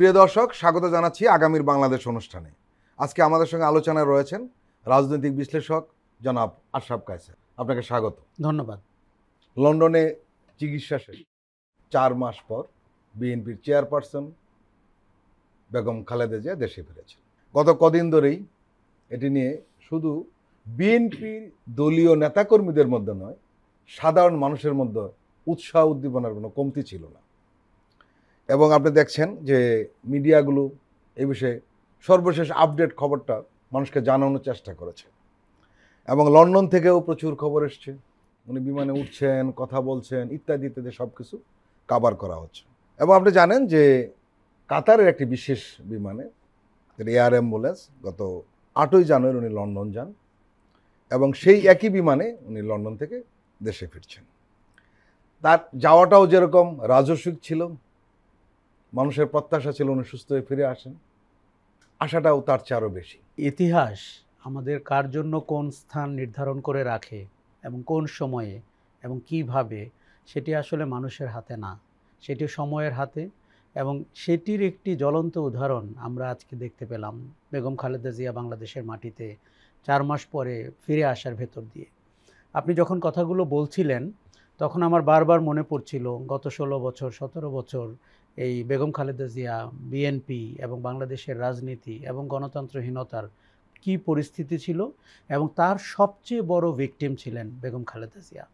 প্রিয় দর্শক, স্বাগত জানাচ্ছি আগামীর বাংলাদেশ অনুষ্ঠানে। আজকে আমাদের সঙ্গে আলোচনায় রয়েছেন রাজনৈতিক বিশ্লেষক জনাব আশরাফ কায়সার। আপনাকে স্বাগত। ধন্যবাদ। লন্ডনে চিকিৎসা শেষ 4 মাস পর বিএনপির চেয়ারপারসন বেগম খালেদা জিয়া দেশে ফিরেছেন। গত কদিন ধরেই এটি নিয়ে শুধু বিএনপির দলীয় নেতাকর্মীদের মধ্যে নয়, সাধারণ মানুষের মধ্যে উৎসাহ উদ্দীপনার কোনো কমতি ছিল না। এবং আপনি দেখছেন যে মিডিয়াগুলো এই বিষয়ে সর্বশেষ আপডেট খবরটা মানুষকে জানানোর চেষ্টা করেছে। এবং লন্ডন থেকেও প্রচুর খবর এসছে, উনি বিমানে উঠছেন, কথা বলছেন, ইত্যাদি ইত্যাদি সব কিছু কাভার করা হচ্ছে। এবং আপনি জানেন যে কাতারের একটি বিশেষ বিমানে এয়ার অ্যাম্বুলেন্স গত 8ই জানুয়ারি উনি লন্ডন যান এবং সেই একই বিমানে উনি লন্ডন থেকে দেশে ফিরছেন। তার যাওয়াটাও যেরকম রাজস্বিক ছিল, মানুষের প্রত্যাশা ছিল উনি সুস্থ হয়ে ফিরে আসেন, আশাটাও তার চেয়ে আরও বেশি। ইতিহাস আমাদের কার জন্য কোন স্থান নির্ধারণ করে রাখে এবং কোন সময়ে এবং কিভাবে, সেটি আসলে মানুষের হাতে না, সেটি সময়ের হাতে। এবং সেটির একটি জ্বলন্ত উদাহরণ আমরা আজকে দেখতে পেলাম বেগম খালেদা জিয়া বাংলাদেশের মাটিতে 4 মাস পরে ফিরে আসার ভেতর দিয়ে। আপনি যখন কথাগুলো বলছিলেন তখন আমার বারবার মনে পড়ছিল গত 16 বছর 17 বছর এই বেগম খালেদা জিয়া, বিএনপি এবং বাংলাদেশের রাজনীতি এবং গণতন্ত্রহীনতার কি পরিস্থিতি ছিল, এবং তার সবচেয়ে বড় ভিকটিম ছিলেন বেগম খালেদা জিয়া।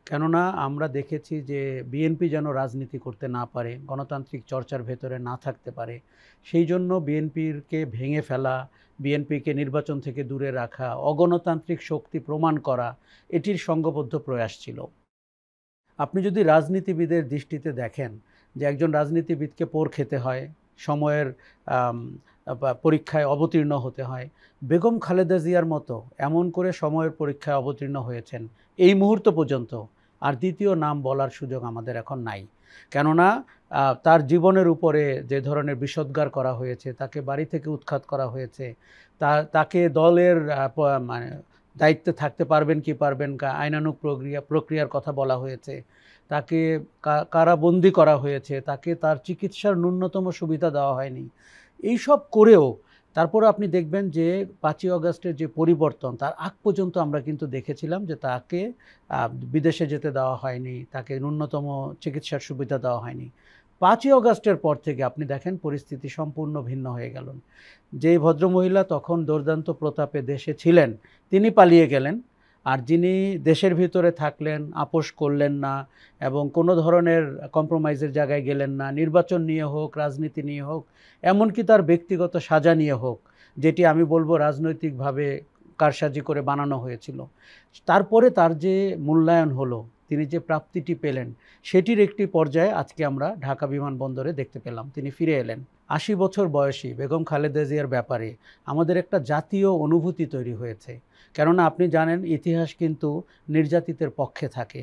কেননা আমরা দেখেছি যে বিএনপি যেন রাজনীতি করতে না পারে, গণতান্ত্রিক চর্চার ভেতরে না থাকতে পারে, সেই জন্য বিএনপিকে ভেঙে ফেলা, বিএনপিকে নির্বাচন থেকে দূরে রাখা, অগণতান্ত্রিক শক্তি প্রমাণ করা, এটির সংঘবদ্ধ প্রয়াস ছিল। আপনি যদি রাজনীতিবিদের দৃষ্টিতে দেখেন যে একজন রাজনীতিবিদকে পোর খেতে হয়, সময়ের পরীক্ষায় অবতীর্ণ হতে হয়, বেগম খালেদা জিয়ার মতো এমন করে সময়ের পরীক্ষায় অবতীর্ণ হয়েছেন এই মুহূর্ত পর্যন্ত আর দ্বিতীয় নাম বলার সুযোগ আমাদের এখন নাই। কেননা তার জীবনের উপরে যে ধরনের বিষোদ্গার করা হয়েছে, তাকে বাড়ি থেকে উৎখাত করা হয়েছে, তাকে দলের মানে দায়িত্বে থাকতে পারবেন কি পারবেন আইনানুগ প্রক্রিয়ার কথা বলা হয়েছে, তাকে কারাবন্দি করা হয়েছে, তাকে তার চিকিৎসার ন্যূনতম সুবিধা দেওয়া হয়নি। এই সব করেও তারপর আপনি দেখবেন যে 5ই আগস্টের যে পরিবর্তন, তার আগ পর্যন্ত আমরা কিন্তু দেখেছিলাম যে তাকে বিদেশে যেতে দেওয়া হয়নি, তাকে ন্যূনতম চিকিৎসার সুবিধা দেওয়া হয়নি। 5ই আগস্টের পর থেকে আপনি দেখেন পরিস্থিতি সম্পূর্ণ ভিন্ন হয়ে গেল। যে ভদ্রমহিলা তখন দুর্দান্ত প্রতাপে দেশে ছিলেন তিনি পালিয়ে গেলেন, আর যিনি দেশের ভিতরে থাকলেন, আপোষ করলেন না এবং কোনো ধরনের কম্প্রোমাইজের জায়গায় গেলেন না, নির্বাচন নিয়ে হোক, রাজনীতি নিয়ে হোক, এমনকি তার ব্যক্তিগত সাজা নিয়ে হোক, যেটি আমি বলবো রাজনৈতিকভাবে কারসাজি করে বানানো হয়েছিল, তারপরে তার যে মূল্যায়ন হলো, তিনি যে প্রাপ্তিটি পেলেন, সেটির একটি পর্যায়ে আজকে আমরা ঢাকা বিমানবন্দরে দেখতে পেলাম। তিনি ফিরে এলেন। 80 বছর বয়সী বেগম খালেদা জিয়ার ব্যাপারে আমাদের একটা জাতীয় অনুভূতি তৈরি হয়েছে। কেননা আপনি জানেন ইতিহাস কিন্তু নির্যাতিতের পক্ষে থাকে,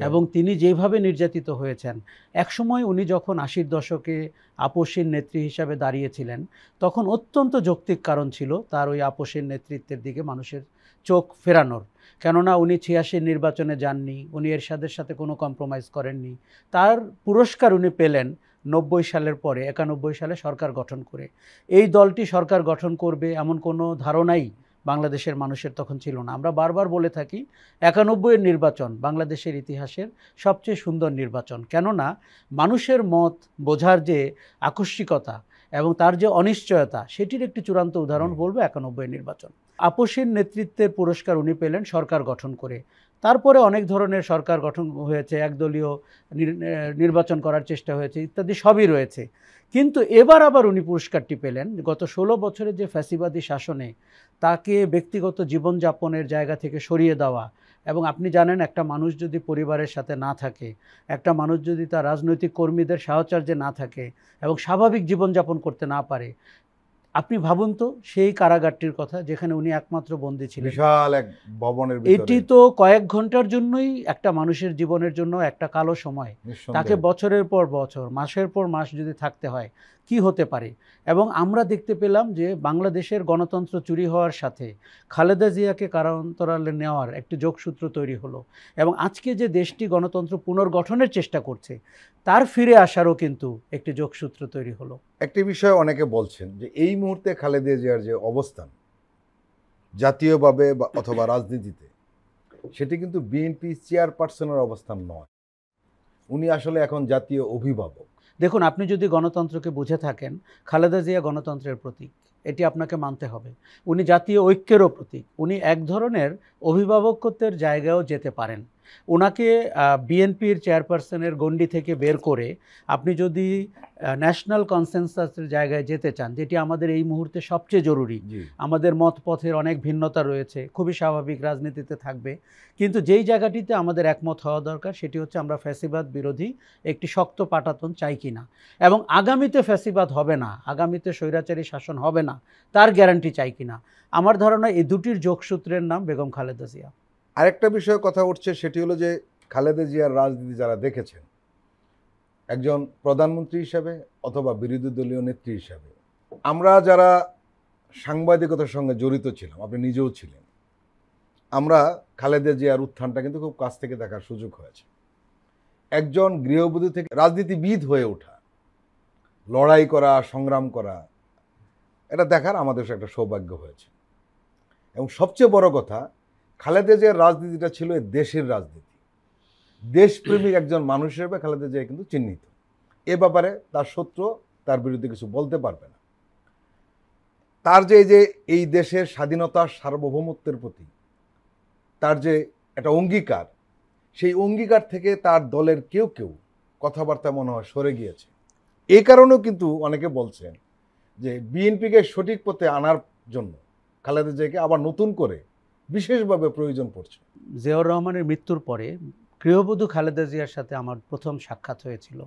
এবং তিনি যেভাবে নির্যাতিত হয়েছেন, একসময় উনি যখন 80-র দশকে আপোষের নেত্রী হিসাবে দাঁড়িয়েছিলেন, তখন অত্যন্ত যৌক্তিক কারণ ছিল তার ওই আপোষের নেতৃত্বের দিকে মানুষের চোখ ফেরানোর। কেননা উনি 86 নির্বাচনে যাননি, উনি এরশাদের সাথে কোনো কম্প্রোমাইজ করেননি। তার পুরস্কার উনি পেলেন 90 সালের পরে, 91 সালে সরকার গঠন করে। এই দলটি সরকার গঠন করবে এমন কোনো ধারণাই বাংলাদেশের মানুষের তখন ছিল না। আমরা বারবার বলে থাকি 91-এর নির্বাচন বাংলাদেশের ইতিহাসের সবচেয়ে সুন্দর নির্বাচন। কেননা মানুষের মত বোঝার যে আকস্মিকতা এবং তার যে অনিশ্চয়তা, সেটির একটি চূড়ান্ত উদাহরণ বলবো 91-এর নির্বাচন। আপোষের নেতৃত্বের পুরস্কার উনি পেলেন সরকার গঠন করে। তারপরে অনেক ধরনের সরকার গঠন হয়েছে, একদলীয় নির্বাচন করার চেষ্টা হয়েছে, ইত্যাদি সবই রয়েছে। কিন্তু এবার আবার উনি পুরস্কারটি পেলেন গত 16 বছরের যে ফ্যাসিবাদী শাসনে তাকে ব্যক্তিগত জীবনযাপনের জায়গা থেকে সরিয়ে দেওয়া। এবং আপনি জানেন একটা মানুষ যদি পরিবারের সাথে না থাকে, একটা মানুষ যদি তার রাজনৈতিক কর্মীদের সাহচর্যে না থাকে এবং স্বাভাবিক জীবনযাপন করতে না পারে, আপনি ভাবুন তো সেই কারাগারটির কথা যেখানে উনি একমাত্র বন্দী ছিলেন, বিশাল এক ভবনের ভিতরে। এটি তো কয়েক ঘন্টার জন্যই একটা মানুষের জীবনের জন্য একটা কালো সময়। তাকে বছরের পর বছর, মাসের পর মাস যদি থাকতে হয়, কি হতে পারে। এবং আমরা দেখতে পেলাম যে বাংলাদেশের গণতন্ত্র চুরি হওয়ার সাথে খালেদা জিয়াকে কারান্তরালে নেওয়ার একটি যোগসূত্র তৈরি হলো, এবং আজকে যে দেশটি গণতন্ত্র পুনর্গঠনের চেষ্টা করছে তার ফিরে আসারও কিন্তু একটি যোগসূত্র তৈরি হলো। একটি বিষয় অনেকে বলছেন যে এই মুহূর্তে খালেদা জিয়ার যে অবস্থান জাতীয়ভাবে বা অথবা রাজনীতিতে, সেটি কিন্তু বিএনপি চেয়ারপারসনের অবস্থান নয়। উনি আসলে এখন জাতীয় অভিভাবক। দেখুন, আপনি যদি গণতন্ত্রকে বুঝে থাকেন, খালেদা জিয়া গণতন্ত্রের প্রতীক, এটি আপনাকে মানতে হবে। উনি জাতীয় ঐক্যেরও প্রতীক। উনি এক ধরনের অভিভাবকত্বের জায়গায়ও যেতে পারেন। ওনাকে বিএনপির চেয়ারপারসনের গণ্ডি থেকে বের করে আপনি যদি ন্যাশনাল কনসেনসাসের জায়গায় যেতে চান, যেটি আমাদের এই মুহূর্তে সবচেয়ে জরুরি। আমাদের মত পথের অনেক ভিন্নতা রয়েছে, খুবই স্বাভাবিক, রাজনীতিতে থাকবে, কিন্তু যেই জায়গাটিতে আমাদের একমত হওয়া দরকার সেটি হচ্ছে আমরা ফ্যাসিবাদ বিরোধী একটি শক্ত পাটাতন চাই কিনা, এবং আগামীতে ফ্যাসিবাদ হবে না, আগামীতে স্বৈরাচারী শাসন হবে না, তার গ্যারান্টি চাই কিনা। আমার ধারণা এই দুটির যোগসূত্রের নাম বেগম খালেদা জিয়া। আরেকটা বিষয়ে কথা উঠছে, সেটি হলো যে খালেদা জিয়ার রাজনীতি যারা দেখেছেন, একজন প্রধানমন্ত্রী হিসাবে অথবা বিরোধী দলীয় নেত্রী হিসাবে, আমরা যারা সাংবাদিকতার সঙ্গে জড়িত ছিলাম, আপনি নিজেও ছিলেন, আমরা খালেদা জিয়ার উত্থানটা কিন্তু খুব কাছ থেকে দেখার সুযোগ হয়েছে। একজন গৃহবধূ থেকে রাজনীতিবিদ হয়ে ওঠা, লড়াই করা, সংগ্রাম করা, এটা দেখার আমাদের একটা সৌভাগ্য হয়েছে। এবং সবচেয়ে বড় কথা, খালেদা জিয়ার রাজনীতিটা ছিল দেশের রাজনীতি। দেশপ্রেমিক একজন মানুষ হিসেবে খালেদা জিয়া কিন্তু চিহ্নিত। এ ব্যাপারে তার শত্রু তার বিরুদ্ধে কিছু বলতে পারবে না। তার যে এই দেশের স্বাধীনতা, সার্বভৌমত্বের প্রতি তার যে একটা অঙ্গীকার, সেই অঙ্গীকার থেকে তার দলের কেউ কেউ কথাবার্তা মনে হয় সরে গিয়েছে। এই কারণেও কিন্তু অনেকে বলছেন যে বিএনপিকে সঠিক পথে আনার জন্য খালেদা জিয়াকে আবার নতুন করে বিশেষভাবে প্রয়োজন পড়ছে। জিয়াউর রহমানের মৃত্যুর পরে গৃহবধূ খালেদা জিয়ার সাথে আমার প্রথম সাক্ষাৎ হয়েছিল,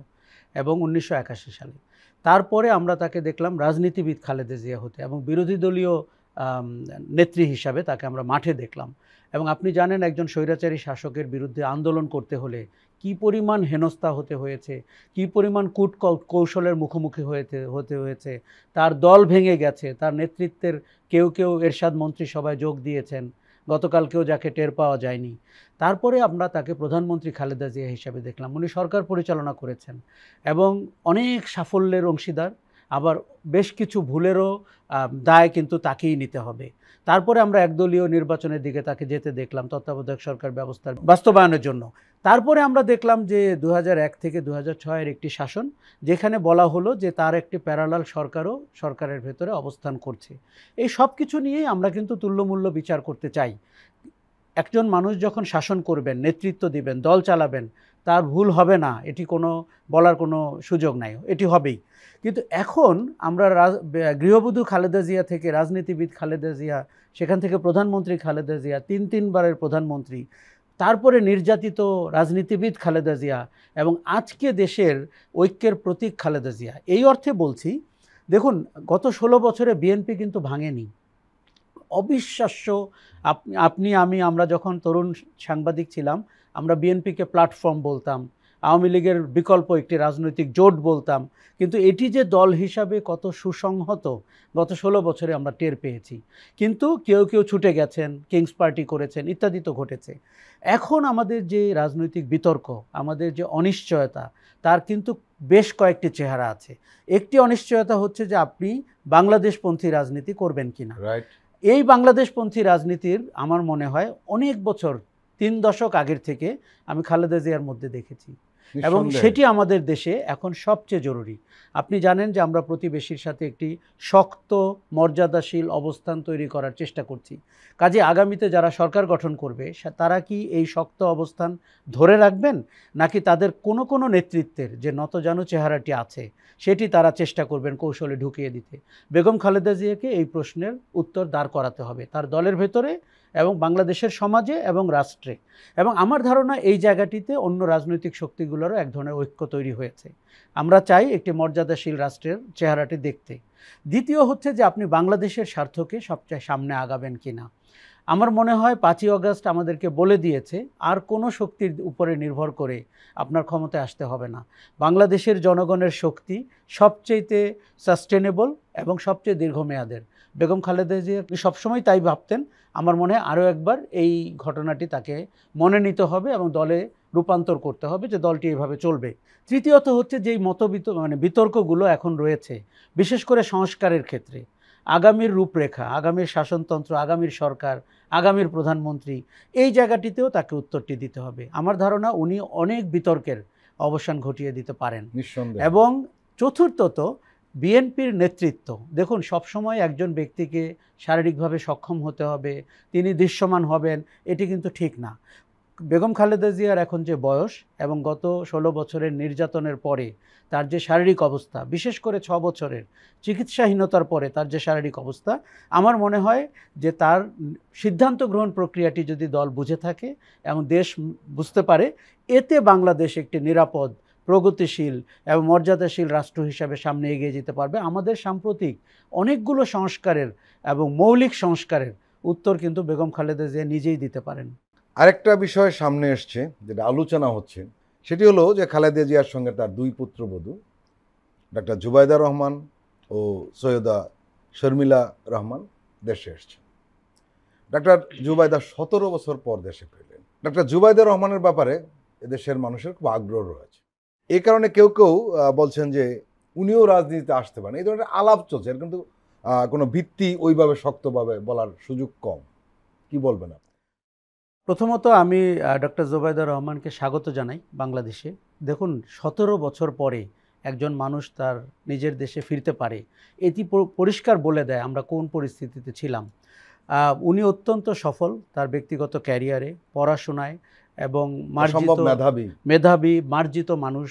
এবং 1981 সালে। তারপরে আমরা তাকে দেখলাম রাজনীতিবিদ খালেদা জিয়া হতে, এবং বিরোধী দলীয় নেত্রী হিসাবে তাকে আমরা মাঠে দেখলাম। এবং আপনি জানেন, একজন স্বৈরাচারী শাসকের বিরুদ্ধে আন্দোলন করতে হলে কি পরিমাণ হেনস্থা হতে হয়েছে, কি পরিমাণ কৌশলের মুখোমুখি হতে হয়েছে। তার দল ভেঙে গেছে, তার নেতৃত্বের কেউ কেউ এরশাদ মন্ত্রিসভায় যোগ দিয়েছেন, গতকালকেও যাকে টের পাওয়া যায়নি। তারপরে আমরা তাকে প্রধানমন্ত্রী খালেদা জিয়া হিসাবে দেখলাম। উনি সরকার পরিচালনা করেছেন এবং অনেক সাফল্যের অংশীদার, আবার বেশ কিছু ভুলেরও দায় কিন্তু তাকেই নিতে হবে। তারপরে আমরা একদলীয় নির্বাচনের দিকে তাকে যেতে দেখলাম তত্ত্বাবধায়ক সরকার ব্যবস্থার বাস্তবায়নের জন্য। তারপরে আমরা দেখলাম যে 2001 থেকে 2006-এর একটি শাসন, যেখানে বলা হলো যে তার একটি প্যারালাল সরকারও সরকারের ভেতরে অবস্থান করছে। এই সব কিছু নিয়েই আমরা কিন্তু তুল্যমূল্য বিচার করতে চাই। একজন মানুষ যখন শাসন করবেন, নেতৃত্ব দিবেন, দল চালাবেন, তার ভুল হবে না, এটি কোনো বলার কোনো সুযোগ নাই, এটি হবেই। কিন্তু এখন আমরা গৃহবধূ খালেদা জিয়া থেকে রাজনীতিবিদ খালেদা জিয়া, সেখান থেকে প্রধানমন্ত্রী খালেদা জিয়া, তিনবারের প্রধানমন্ত্রী, তারপরে নির্যাতিত রাজনীতিবিদ খালেদা জিয়া, এবং আজকে দেশের ঐক্যের প্রতীক খালেদা জিয়া। এই অর্থে বলছি, দেখুন, গত 16 বছরে বিএনপি কিন্তু ভাঙেনি। অবিশ্বাস্য। আমরা যখন তরুণ সাংবাদিক ছিলাম, আমরা বিএনপিকে প্ল্যাটফর্ম বলতাম, আওয়ামী লীগের বিকল্প একটি রাজনৈতিক জোট বলতাম, কিন্তু এটি যে দল হিসাবে কত সুসংহত গত 16 বছরে আমরা টের পেয়েছি। কিন্তু কেউ কেউ ছুটে গেছেন, কিংস পার্টি করেছেন, ইত্যাদি তো ঘটেছে। এখন আমাদের যে রাজনৈতিক বিতর্ক, আমাদের যে অনিশ্চয়তা, তার কিন্তু বেশ কয়েকটি চেহারা আছে। একটি অনিশ্চয়তা হচ্ছে যে আপনি বাংলাদেশপন্থী রাজনীতি করবেন কিনা। এই বাংলাদেশপন্থী রাজনীতির আমার মনে হয় অনেক বছর, 3 দশক আগের থেকে আমি খালেদা জিয়ার মধ্যে দেখেছি, এবং সেটি আমাদের দেশে এখন সবচেয়ে জরুরি। আপনি জানেন যে আমরা প্রতিবেশীর সাথে একটি শক্ত মর্যাদাশীল অবস্থান তৈরি করার চেষ্টা করছি। কাজে আগামীতে যারা সরকার গঠন করবে তারা কি এই শক্ত অবস্থান ধরে রাখবেন, নাকি তাদের কোনো নেতৃত্বের যে নতজানু চেহারাটি আছে সেটি তারা চেষ্টা করবেন কৌশলে ঢুকিয়ে দিতে। বেগম খালেদা জিয়াকে এই প্রশ্নের উত্তর দাঁড় করাতে হবে তার দলের ভেতরে এবং বাংলাদেশের সমাজে এবং রাষ্ট্রে। এবং আমার ধারণা এই জায়গাটিতে অন্য রাজনৈতিক শক্তিগুলোরও এক ধরনের ঐক্য তৈরি হয়েছে। আমরা চাই একটি মর্যাদাশীল রাষ্ট্রের চেহারাটি দেখতে। দ্বিতীয় হচ্ছে যে আপনি বাংলাদেশের স্বার্থকে সবচেয়ে সামনে আগাবেন কিনা। আমার মনে হয় 5ই আগস্ট আমাদেরকে বলে দিয়েছে আর কোনো শক্তির উপরে নির্ভর করে আপনার ক্ষমতায় আসতে হবে না। বাংলাদেশের জনগণের শক্তি সবচেয়ে সাস্টেনেবল এবং সবচেয়ে দীর্ঘমেয়াদের। বেগম খালেদা জিয়া সবসময় তাই ভাবতেন। আমার মনে হয় আরও একবার এই ঘটনাটি তাকে মনে নিতে হবে এবং দলে রূপান্তর করতে হবে যে দলটি এভাবে চলবে। তৃতীয়ত হচ্ছে যেই বিতর্কগুলো এখন রয়েছে, বিশেষ করে সংস্কারের ক্ষেত্রে, আগামীর রূপরেখা, আগামীর শাসনতন্ত্র, আগামীর সরকার, আগামীর প্রধানমন্ত্রী, এই জায়গাটিতেও তাকে উত্তরটি দিতে হবে। আমার ধারণা উনি অনেক বিতর্কের অবসান ঘটিয়ে দিতে পারেন। নিঃসন্দেহে। এবং চতুর্থত বিএনপির নেতৃত্ব, দেখুন সবসময় একজন ব্যক্তিকে শারীরিকভাবে সক্ষম হতে হবে, তিনি দৃশ্যমান হবেন, এটি কিন্তু ঠিক না। বেগম খালেদা জিয়ার এখন যে বয়স এবং গত 16 বছরের নির্যাতনের পরে তার যে শারীরিক অবস্থা, বিশেষ করে 6 বছরের চিকিৎসাহীনতার পরে তার যে শারীরিক অবস্থা, আমার মনে হয় যে তার সিদ্ধান্ত গ্রহণ প্রক্রিয়াটি যদি দল বুঝে থাকে এবং দেশ বুঝতে পারে, এতে বাংলাদেশ একটি নিরাপদ, প্রগতিশীল এবং মর্যাদাশীল রাষ্ট্র হিসাবে সামনে এগিয়ে যেতে পারবে। আমাদের সাম্প্রতিক অনেকগুলো সংস্কারের এবং মৌলিক সংস্কারের উত্তর কিন্তু বেগম খালেদা জিয়া নিজেই দিতে পারেন। আরেকটা বিষয় সামনে এসছে যেটা আলোচনা হচ্ছে, সেটি হলো যে খালেদা জিয়ার সঙ্গে তার 2 পুত্রবধূ ডাক্তার জুবাইদা রহমান ও সৈয়দা শর্মিলা রহমান দেশে এসছে। ডাক্তার জুবাইদা 17 বছর পর দেশে ফিরলেন। ডাক্তার জুবাইদা রহমানের ব্যাপারে এদেশের মানুষের খুব আগ্রহ রয়েছে। এই কারণে কেউ কেউ বলছেন যে উনিও রাজনীতিতে আসতে পারেন। এই ধরনের আলাপ চলছে, এর কিন্তু কোনো ভিত্তি ওইভাবে শক্তভাবে বলার সুযোগ কম। কি বলবেন আপনি? প্রথমত আমি ডক্টর জুবাইদা রহমানকে স্বাগত জানাই বাংলাদেশে। দেখুন 17 বছর পরে একজন মানুষ তার নিজের দেশে ফিরতে পারে, এটি পরিষ্কার বলে দেয় আমরা কোন পরিস্থিতিতে ছিলাম। উনি অত্যন্ত সফল তার ব্যক্তিগত ক্যারিয়ারে, পড়াশোনায় এবং মেধাবী, মার্জিত মানুষ,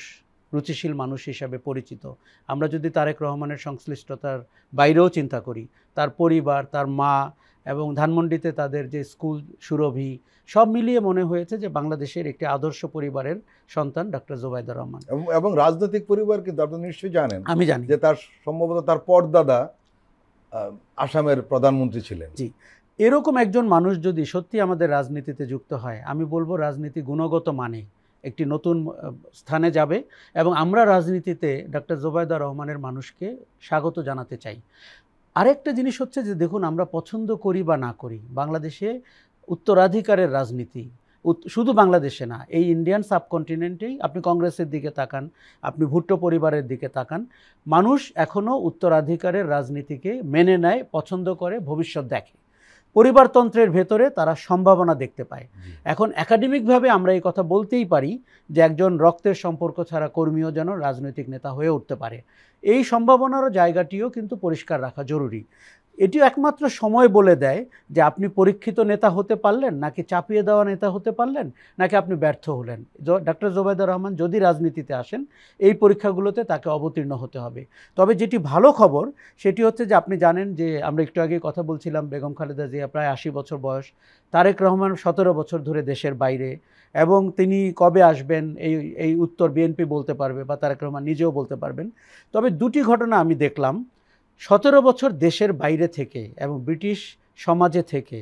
রুচিশীল মানুষ হিসাবে পরিচিত। আমরা যদি তারেক রহমানের সংশ্লিষ্টতার বাইরেও চিন্তা করি, তার পরিবার, তার মা এবং ধানমন্ডিতে তাদের যে স্কুল সুরভি, সব মিলিয়ে মনে হয়েছে যে বাংলাদেশের একটি আদর্শ পরিবারের সন্তান ডক্টর জুবাইদা রহমান। এবং রাজনৈতিক পরিবার কিন্তু আপনি নিশ্চয়ই জানেন, আমি জানি যে তার সম্ভবত তার পরদাদা আসামের প্রধানমন্ত্রী ছিলেন। জি, এরকম একজন মানুষ যদি সত্যি আমাদের রাজনীতিতে যুক্ত হয়, আমি বলবো রাজনীতি গুণগত মানে একটি নতুন স্থানে যাবে এবং আমরা রাজনীতিতে ডক্টর জুবাইদা রহমানের মানুষকে স্বাগত জানাতে চাই। আরেকটা জিনিস হচ্ছে যে দেখুন, আমরা পছন্দ করি বা না করি, বাংলাদেশে উত্তরাধিকারের রাজনীতি, শুধু বাংলাদেশে না, এই ইন্ডিয়ান সাবকন্টিনেন্টেই আপনি কংগ্রেসের দিকে তাকান, আপনি ভুট্টো পরিবারের দিকে তাকান, মানুষ এখনও উত্তরাধিকারের রাজনীতিকে মেনে নেয়, পছন্দ করে, ভবিষ্যৎ দেখে। পরিবারতন্ত্রের ভেতরে তারা সম্ভাবনা দেখতে পায়। এখন একাডেমিকভাবে আমরা এই কথা বলতেই পারি যে একজন রক্তের সম্পর্ক ছাড়া কর্মীও যেন রাজনৈতিক নেতা হয়ে উঠতে পারে। এই সম্ভাবনার জায়গাটিও কিন্তু পরিষ্কার রাখা জরুরি। এটিও একমাত্র সময় বলে দেয় যে আপনি পরীক্ষিত নেতা হতে পারলেন, নাকি চাপিয়ে দেওয়া নেতা হতে পারলেন, নাকি আপনি ব্যর্থ হলেন। ডক্টর জুবাইদা রহমান যদি রাজনীতিতে আসেন, এই পরীক্ষাগুলোতে তাকে অবতীর্ণ হতে হবে। তবে যেটি ভালো খবর সেটি হচ্ছে যে আপনি জানেন যে আমরা একটু আগে কথা বলছিলাম, বেগম খালেদা জিয়া প্রায় 80 বছর বয়স, তারেক রহমান 17 বছর ধরে দেশের বাইরে, এবং তিনি কবে আসবেন এই উত্তর বিএনপি বলতে পারবে বা তারেক রহমান নিজেও বলতে পারবেন। তবে দুটি ঘটনা আমি দেখলাম, 17 বছর দেশের বাইরে থেকে এবং ব্রিটিশ সমাজে থেকে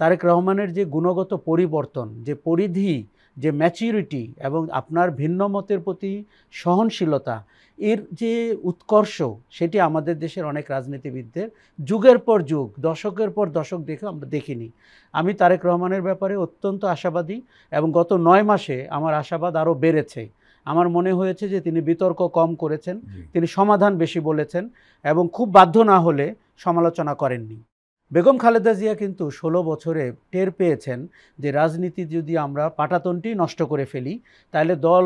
তারেক রহমানের যে গুণগত পরিবর্তন, যে পরিধি, যে ম্যাচিউরিটি এবং আপনার ভিন্ন মতের প্রতি সহনশীলতা, এর যে উৎকর্ষ, সেটি আমাদের দেশের অনেক রাজনীতিবিদদের যুগের পর যুগ, দশকের পর দশক দেখে আমরা দেখিনি। আমি তারেক রহমানের ব্যাপারে অত্যন্ত আশাবাদী এবং গত 9 মাসে আমার আশাবাদ আরও বেড়েছে। আমার মনে হয়েছে যে তিনি বিতর্ক কম করেছেন, তিনি সমাধান বেশি বলেছেন এবং খুব বাধ্য না হলে সমালোচনা করেননি। বেগম খালেদা জিয়া কিন্তু 16 বছরে টের পেয়েছেন যে রাজনীতি যদি আমরা পাটাতনটি নষ্ট করে ফেলি, তাহলে দল,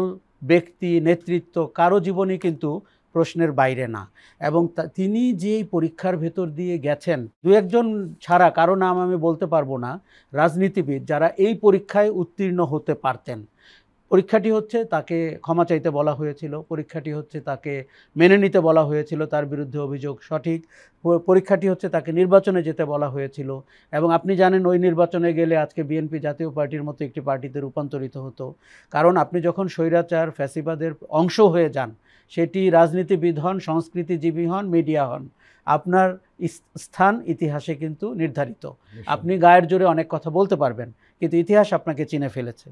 ব্যক্তি, নেতৃত্ব কারো জীবনই কিন্তু প্রশ্নের বাইরে না। এবং তিনি যেই পরীক্ষার ভেতর দিয়ে গেছেন, 2-1 ছাড়া কারো নাম আমি বলতে পারবো না রাজনীতিবিদ যারা এই পরীক্ষায় উত্তীর্ণ হতে পারতেন। পরীক্ষাটি হচ্ছে তাকে ক্ষমা চাইতে বলা হয়েছিল, পরীক্ষাটি হচ্ছে তাকে মেনে নিতে বলা হয়েছিল তার বিরুদ্ধে অভিযোগ সঠিক, পরীক্ষাটি হচ্ছে তাকে নির্বাচনে যেতে বলা হয়েছিল। এবং আপনি জানেন ওই নির্বাচনে গেলে আজকে বিএনপি জাতীয় পার্টির মতো একটি পার্টিতে রূপান্তরিত হতো। কারণ আপনি যখন স্বৈরাচার ফ্যাসিবাদের অংশ হয়ে যান, সেটি রাজনীতিবিদ হন, সংস্কৃতিজীবী হন, মিডিয়া হন, আপনার স্থান ইতিহাসে কিন্তু নির্ধারিত। আপনি গায়ের জোরে অনেক কথা বলতে পারবেন, কিন্তু ইতিহাস আপনাকে চিনে ফেলেছে।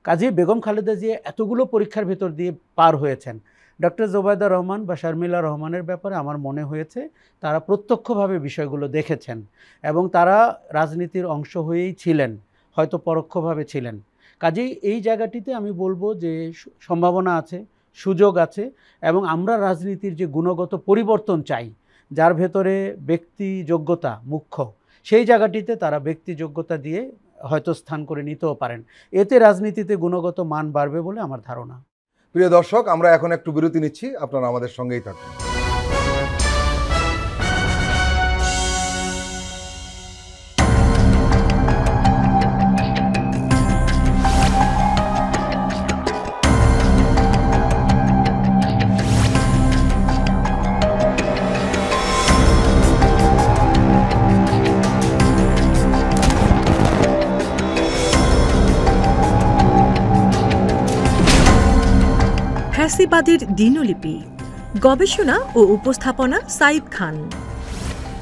কাজেই বেগম খালেদা জিয়া এতগুলো পরীক্ষার ভেতর দিয়ে পার হয়েছেন। ডক্টর জোবায়দা রহমান বা শারমিলা রহমানের ব্যাপারে আমার মনে হয়েছে তারা প্রত্যক্ষভাবে বিষয়গুলো দেখেছেন এবং তারা রাজনীতির অংশ হয়েই ছিলেন, হয়তো পরোক্ষভাবে ছিলেন। কাজেই এই জায়গাটিতে আমি বলবো যে সম্ভাবনা আছে, সুযোগ আছে, এবং আমরা রাজনীতির যে গুণগত পরিবর্তন চাই, যার ভেতরে ব্যক্তি যোগ্যতা মুখ্য, সেই জায়গাটিতে তারা ব্যক্তি যোগ্যতা দিয়ে হয়তো স্থান করে নিতেও পারেন। এতে রাজনীতিতে গুণগত মান বাড়বে বলে আমার ধারণা। প্রিয় দর্শক, আমরা এখন একটু বিরতি নিচ্ছি, আপনারা আমাদের সঙ্গেই থাকুন। ফ্যাসিবাদের দিনলিপি, গবেষণা ও উপস্থাপনা সাইদ খান,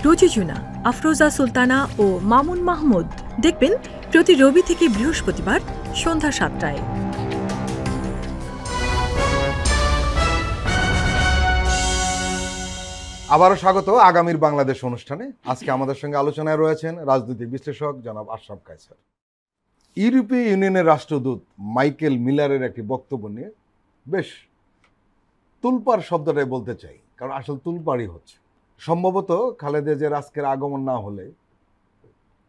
প্রযোজনা আফরোজা সুলতানা ও মামুন মাহমুদ। দেখবেন প্রতি রবি থেকে বৃহস্পতিবার সন্ধ্যা ৭টায়। আবারও স্বাগত আগামীর বাংলাদেশ অনুষ্ঠানে। আজকে আমাদের সঙ্গে আলোচনায় রয়েছেন রাজনৈতিক বিশ্লেষক জনাব আশরাফ কায়সার। ইউরোপীয় ইউনিয়নের রাষ্ট্রদূত মাইকেল মিলারের একটি বক্তব্য নিয়ে বেশ তুলপাড় শব্দটাই বলতে চাই, কারণ আসল তুলপাড়ই হচ্ছে। সম্ভবত খালেদা জিয়ার আজকের আগমন না হলে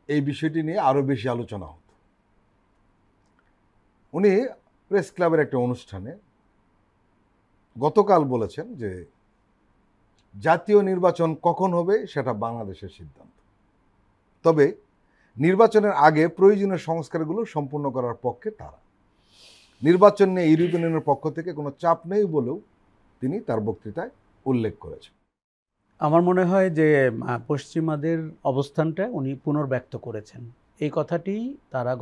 এই বিষয়টি নিয়ে আরও বেশি আলোচনা হতো। উনি প্রেস ক্লাবের একটা অনুষ্ঠানে গতকাল বলেছেন যে জাতীয় নির্বাচন কখন হবে সেটা বাংলাদেশের সিদ্ধান্ত, তবে নির্বাচনের আগে প্রয়োজনীয় সংস্কারগুলো সম্পূর্ণ করার পক্ষে তারা। নির্বাচন নিয়ে ইউরোপীয় ইউনিয়নের পক্ষ থেকে কোনো চাপ নেই বলেও তিনি তার বক্তৃতায় উল্লেখ করেছেন। আমার মনে হয় যে পশ্চিমাদের অবস্থানটা উনি পুনর্ব্যক্ত করেছেন। এই কথাটি তারা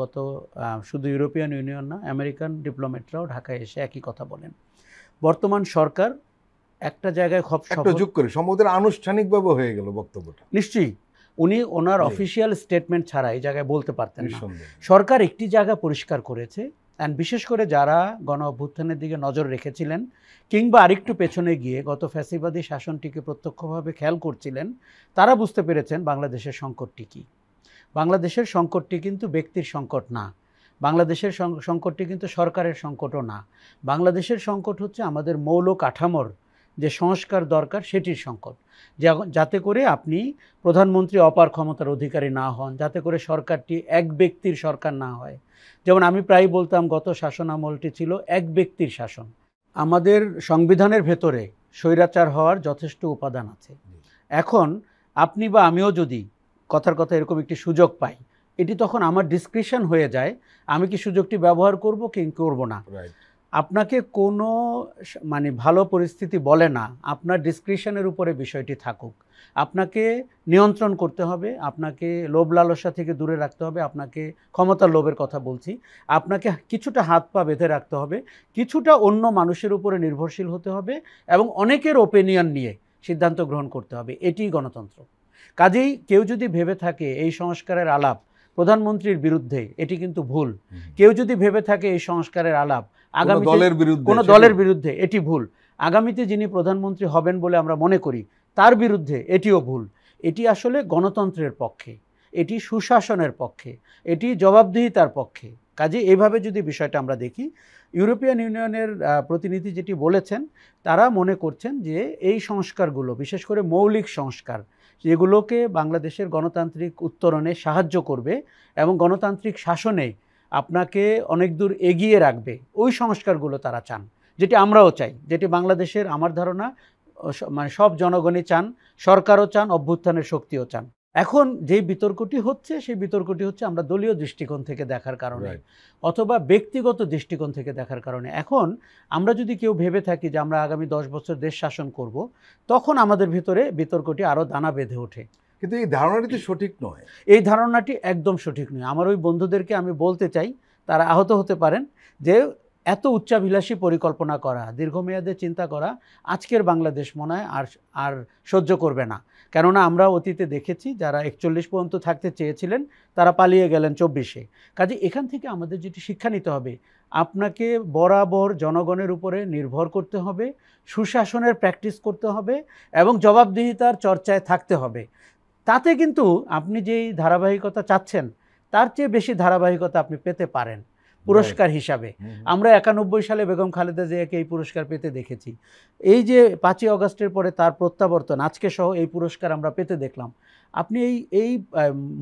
শুধু ইউরোপিয়ান ইউনিয়ন না, আমেরিকান ডিপ্লোম্যাটরাও ঢাকায় এসে একই কথা বলেন। বর্তমান সরকার একটা জায়গায় একটা যোগ করে সম্ভবত আনুষ্ঠানিকভাবে হয়ে গেল বক্তব্যটা। নিশ্চয়ই উনি ওনার অফিসিয়াল স্টেটমেন্ট ছাড়া এই জায়গায় বলতে পারতেন না। সরকার একটি জায়গা পরিষ্কার করেছে, অ্যান্ড বিশেষ করে যারা গণ অভ্যুত্থানের দিকে নজর রেখেছিলেন কিংবা আরেকটু পেছনে গিয়ে গত ফ্যাসিবাদী শাসনটিকে প্রত্যক্ষভাবে খেয়াল করছিলেন, তারা বুঝতে পেরেছেন বাংলাদেশের সংকটটি কী। বাংলাদেশের সংকটটি কিন্তু ব্যক্তির সংকট না, বাংলাদেশের সংকটটি কিন্তু সরকারের সংকটও না। বাংলাদেশের সংকট হচ্ছে আমাদের মৌল কাঠামোর যে সংস্কার দরকার সেটির সংকট, যাতে করে আপনি প্রধানমন্ত্রী অপার ক্ষমতার অধিকারী না হন, যাতে করে সরকারটি এক ব্যক্তির সরকার না হয়। যেমন আমি প্রায় বলতাম গত শাসন আমলটি ছিল এক ব্যক্তির শাসন। আমাদের সংবিধানের ভেতরে স্বৈরাচার হওয়ার যথেষ্ট উপাদান আছে। এখন আপনি বা আমিও যদি কথার কথা এরকম একটি সুযোগ পাই, এটি তখন আমার ডিসক্রিশন হয়ে যায়, আমি কি সুযোগটি ব্যবহার করব কি করব না। আপনাকে কোনো ভালো পরিস্থিতি বলে না, আপনার ডিসক্রিশনের উপরে বিষয়টি থাকুক। আপনাকে নিয়ন্ত্রণ করতে হবে, আপনাকে লোভ লালসা থেকে দূরে রাখতে হবে, আপনাকে ক্ষমতার লোভের কথা বলছি, আপনাকে কিছুটা হাত পা বেঁধে রাখতে হবে, কিছুটা অন্য মানুষের উপরে নির্ভরশীল হতে হবে এবং অনেকের ওপিনিয়ন নিয়ে সিদ্ধান্ত গ্রহণ করতে হবে। এটিই গণতন্ত্র। কাজেই কেউ যদি ভেবে থাকে এই সংস্কারের আলাপ প্রধানমন্ত্রীর বিরুদ্ধে, এটি কিন্তু ভুল। কেউ যদি ভেবে থাকে এই সংস্কারের আলাপ আগামী কোনো দলের বিরুদ্ধে, এটি ভুল। আগামীতে যিনি প্রধানমন্ত্রী হবেন বলে আমরা মনে করি তার বিরুদ্ধে, এটিও ভুল। এটি আসলে গণতন্ত্রের পক্ষে, এটি সুশাসনের পক্ষে, এটি জবাবদিহিতার পক্ষে। কাজে এইভাবে যদি বিষয়টা আমরা দেখি, ইউরোপিয়ান ইউনিয়নের প্রতিনিধি যেটি বলেছেন, তারা মনে করছেন যে এই সংস্কারগুলো, বিশেষ করে মৌলিক সংস্কার, যেগুলোকে বাংলাদেশের গণতান্ত্রিক উত্তরণে সাহায্য করবে এবং গণতান্ত্রিক শাসনে আপনাকে অনেক দূর এগিয়ে রাখবে, ওই সংস্কারগুলো তারা চান, যেটি আমরাও চাই, যেটি বাংলাদেশের আমার ধারণা সব জনগণই চান, সরকারও চান, অভ্যুত্থানের শক্তিও চান। এখন যেই বিতর্কটি হচ্ছে, সেই বিতর্কটি হচ্ছে আমরা দলীয় দৃষ্টিকোণ থেকে দেখার কারণে অথবা ব্যক্তিগত দৃষ্টিকোণ থেকে দেখার কারণে। এখন আমরা যদি কেউ ভেবে থাকি যে আমরা আগামী 10 বছর দেশ শাসন করব, তখন আমাদের ভিতরে বিতর্কটি আরও দানা বেঁধে ওঠে। কিন্তু এই ধারণাটি তো সঠিক নয়। এই ধারণাটি একদম সঠিক নয়। আমার ওই বন্ধুদেরকে আমি বলতে চাই, তারা আহত হতে পারেন, যে এত উচ্চাভিলাষী পরিকল্পনা করা, দীর্ঘমেয়াদে চিন্তা করা আজকের বাংলাদেশ মনে হয় আর সহ্য করবে না। কেননা আমরা অতীতে দেখেছি যারা 41 পর্যন্ত থাকতে চেয়েছিলেন তারা পালিয়ে গেলেন 24-এ। কাজে এখান থেকে আমাদের যেটি শিক্ষা নিতে হবে, আপনাকে বরাবর জনগণের উপরে নির্ভর করতে হবে, সুশাসনের প্র্যাকটিস করতে হবে এবং জবাবদিহিতার চর্চায় থাকতে হবে। তাতে কিন্তু আপনি যেই ধারাবাহিকতা চাচ্ছেন তার চেয়ে বেশি ধারাবাহিকতা আপনি পেতে পারেন পুরস্কার হিসাবে। আমরা 91 সালে বেগম খালেদা জিয়াকে এই পুরস্কার পেতে দেখেছি। এই যে 5ই আগস্টের পরে তার প্রত্যাবর্তন, আজকে সহ এই পুরস্কার আমরা পেতে দেখলাম। আপনি এই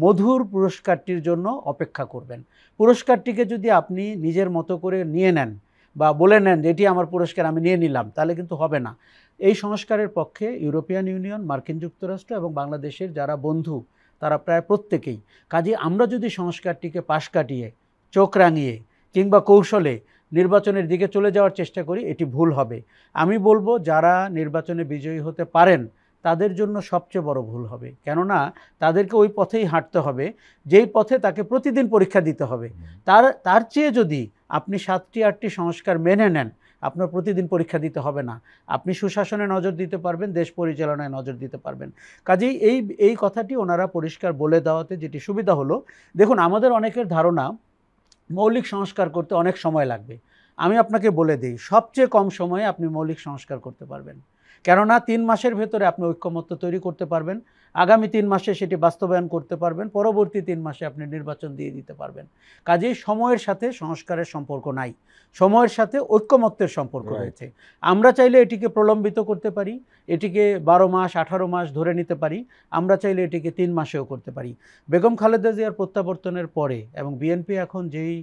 মধুর পুরস্কারটির জন্য অপেক্ষা করবেন। পুরস্কারটিকে যদি আপনি নিজের মতো করে নিয়ে নেন বা বলে নেন যে এটি আমার পুরস্কার, আমি নিয়ে নিলাম, তাহলে কিন্তু হবে না। এই সংস্কারের পক্ষে ইউরোপিয়ান ইউনিয়ন, মার্কিন যুক্তরাষ্ট্র এবং বাংলাদেশের যারা বন্ধু তারা প্রায় প্রত্যেকেই। কাজে আমরা যদি সংস্কারটিকে পাশ কাটিয়ে, চোখ রাঙিয়ে কিংবা কৌশলে নির্বাচনের দিকে চলে যাওয়ার চেষ্টা করি, এটি ভুল হবে। আমি বলবো যারা নির্বাচনে বিজয়ী হতে পারেন তাদের জন্য সবচেয়ে বড় ভুল হবে। কেননা তাদেরকে ওই পথেই হাঁটতে হবে যেই পথে তাকে প্রতিদিন পরীক্ষা দিতে হবে। তার চেয়ে যদি আপনি 7টি 8টি সংস্কার মেনে নেন, আপনার প্রতিদিন পরীক্ষা দিতে হবে না। আপনি সুশাসনে নজর দিতে পারবেন, দেশ পরিচালনায় নজর দিতে পারবেন। কাজেই এই কথাটি ওনারা পরিষ্কার বলে দেওয়াতে যেটি সুবিধা হলো, দেখুন আমাদের অনেকের ধারণা মৌলিক সংস্কার করতে অনেক সময় লাগবে। আমি আপনাকে বলে দিই, সবচেয়ে কম সময়ে আপনি মৌলিক সংস্কার করতে পারবেন। কেননা 3 মাসের ভেতরে আপনি ঐক্যমত্য তৈরি করতে পারবেন, আগামী 3 মাসে সেটি বাস্তবায়ন করতে পারবেন, পরবর্তী 3 মাসে আপনি নির্বাচন দিয়ে দিতে পারবেন। কাজেই সময়ের সাথে সংস্কারের সম্পর্ক নাই, সময়ের সাথে ঐক্যমত্যের সম্পর্ক রয়েছে। আমরা চাইলে এটিকে প্রলম্বিত করতে পারি, এটিকে 12 মাস 18 মাস ধরে নিতে পারি, আমরা চাইলে এটিকে 3 মাসেও করতে পারি। বেগম খালেদা জিয়ার প্রত্যাবর্তনের পরে এবং বিএনপি এখন যেই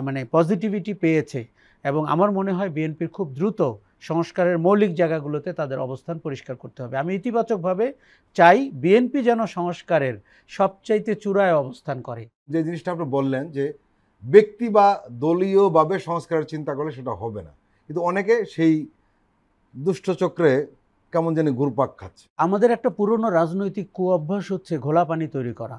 মানে পজিটিভিটি পেয়েছে, এবং আমার মনে হয় বিএনপির খুব দ্রুত সংস্কারের মৌলিক জায়গাগুলোতে তাদের অবস্থান পরিষ্কার করতে হবে। আমি ইতিবাচকভাবে চাই বিএনপি যেন সংস্কারের সবচাইতে চূড়ায় অবস্থান করে। যে জিনিসটা আপনি বললেন যে ব্যক্তি বা দলীয়ভাবে সংস্কারের চিন্তা করলে সেটা হবে না, কিন্তু অনেকে সেই দুষ্টচক্রে কেমন জানি ঘুরপাক খাচ্ছে। আমাদের একটা পুরনো রাজনৈতিক কুঅভ্যাস হচ্ছে ঘোলা পানি তৈরি করা।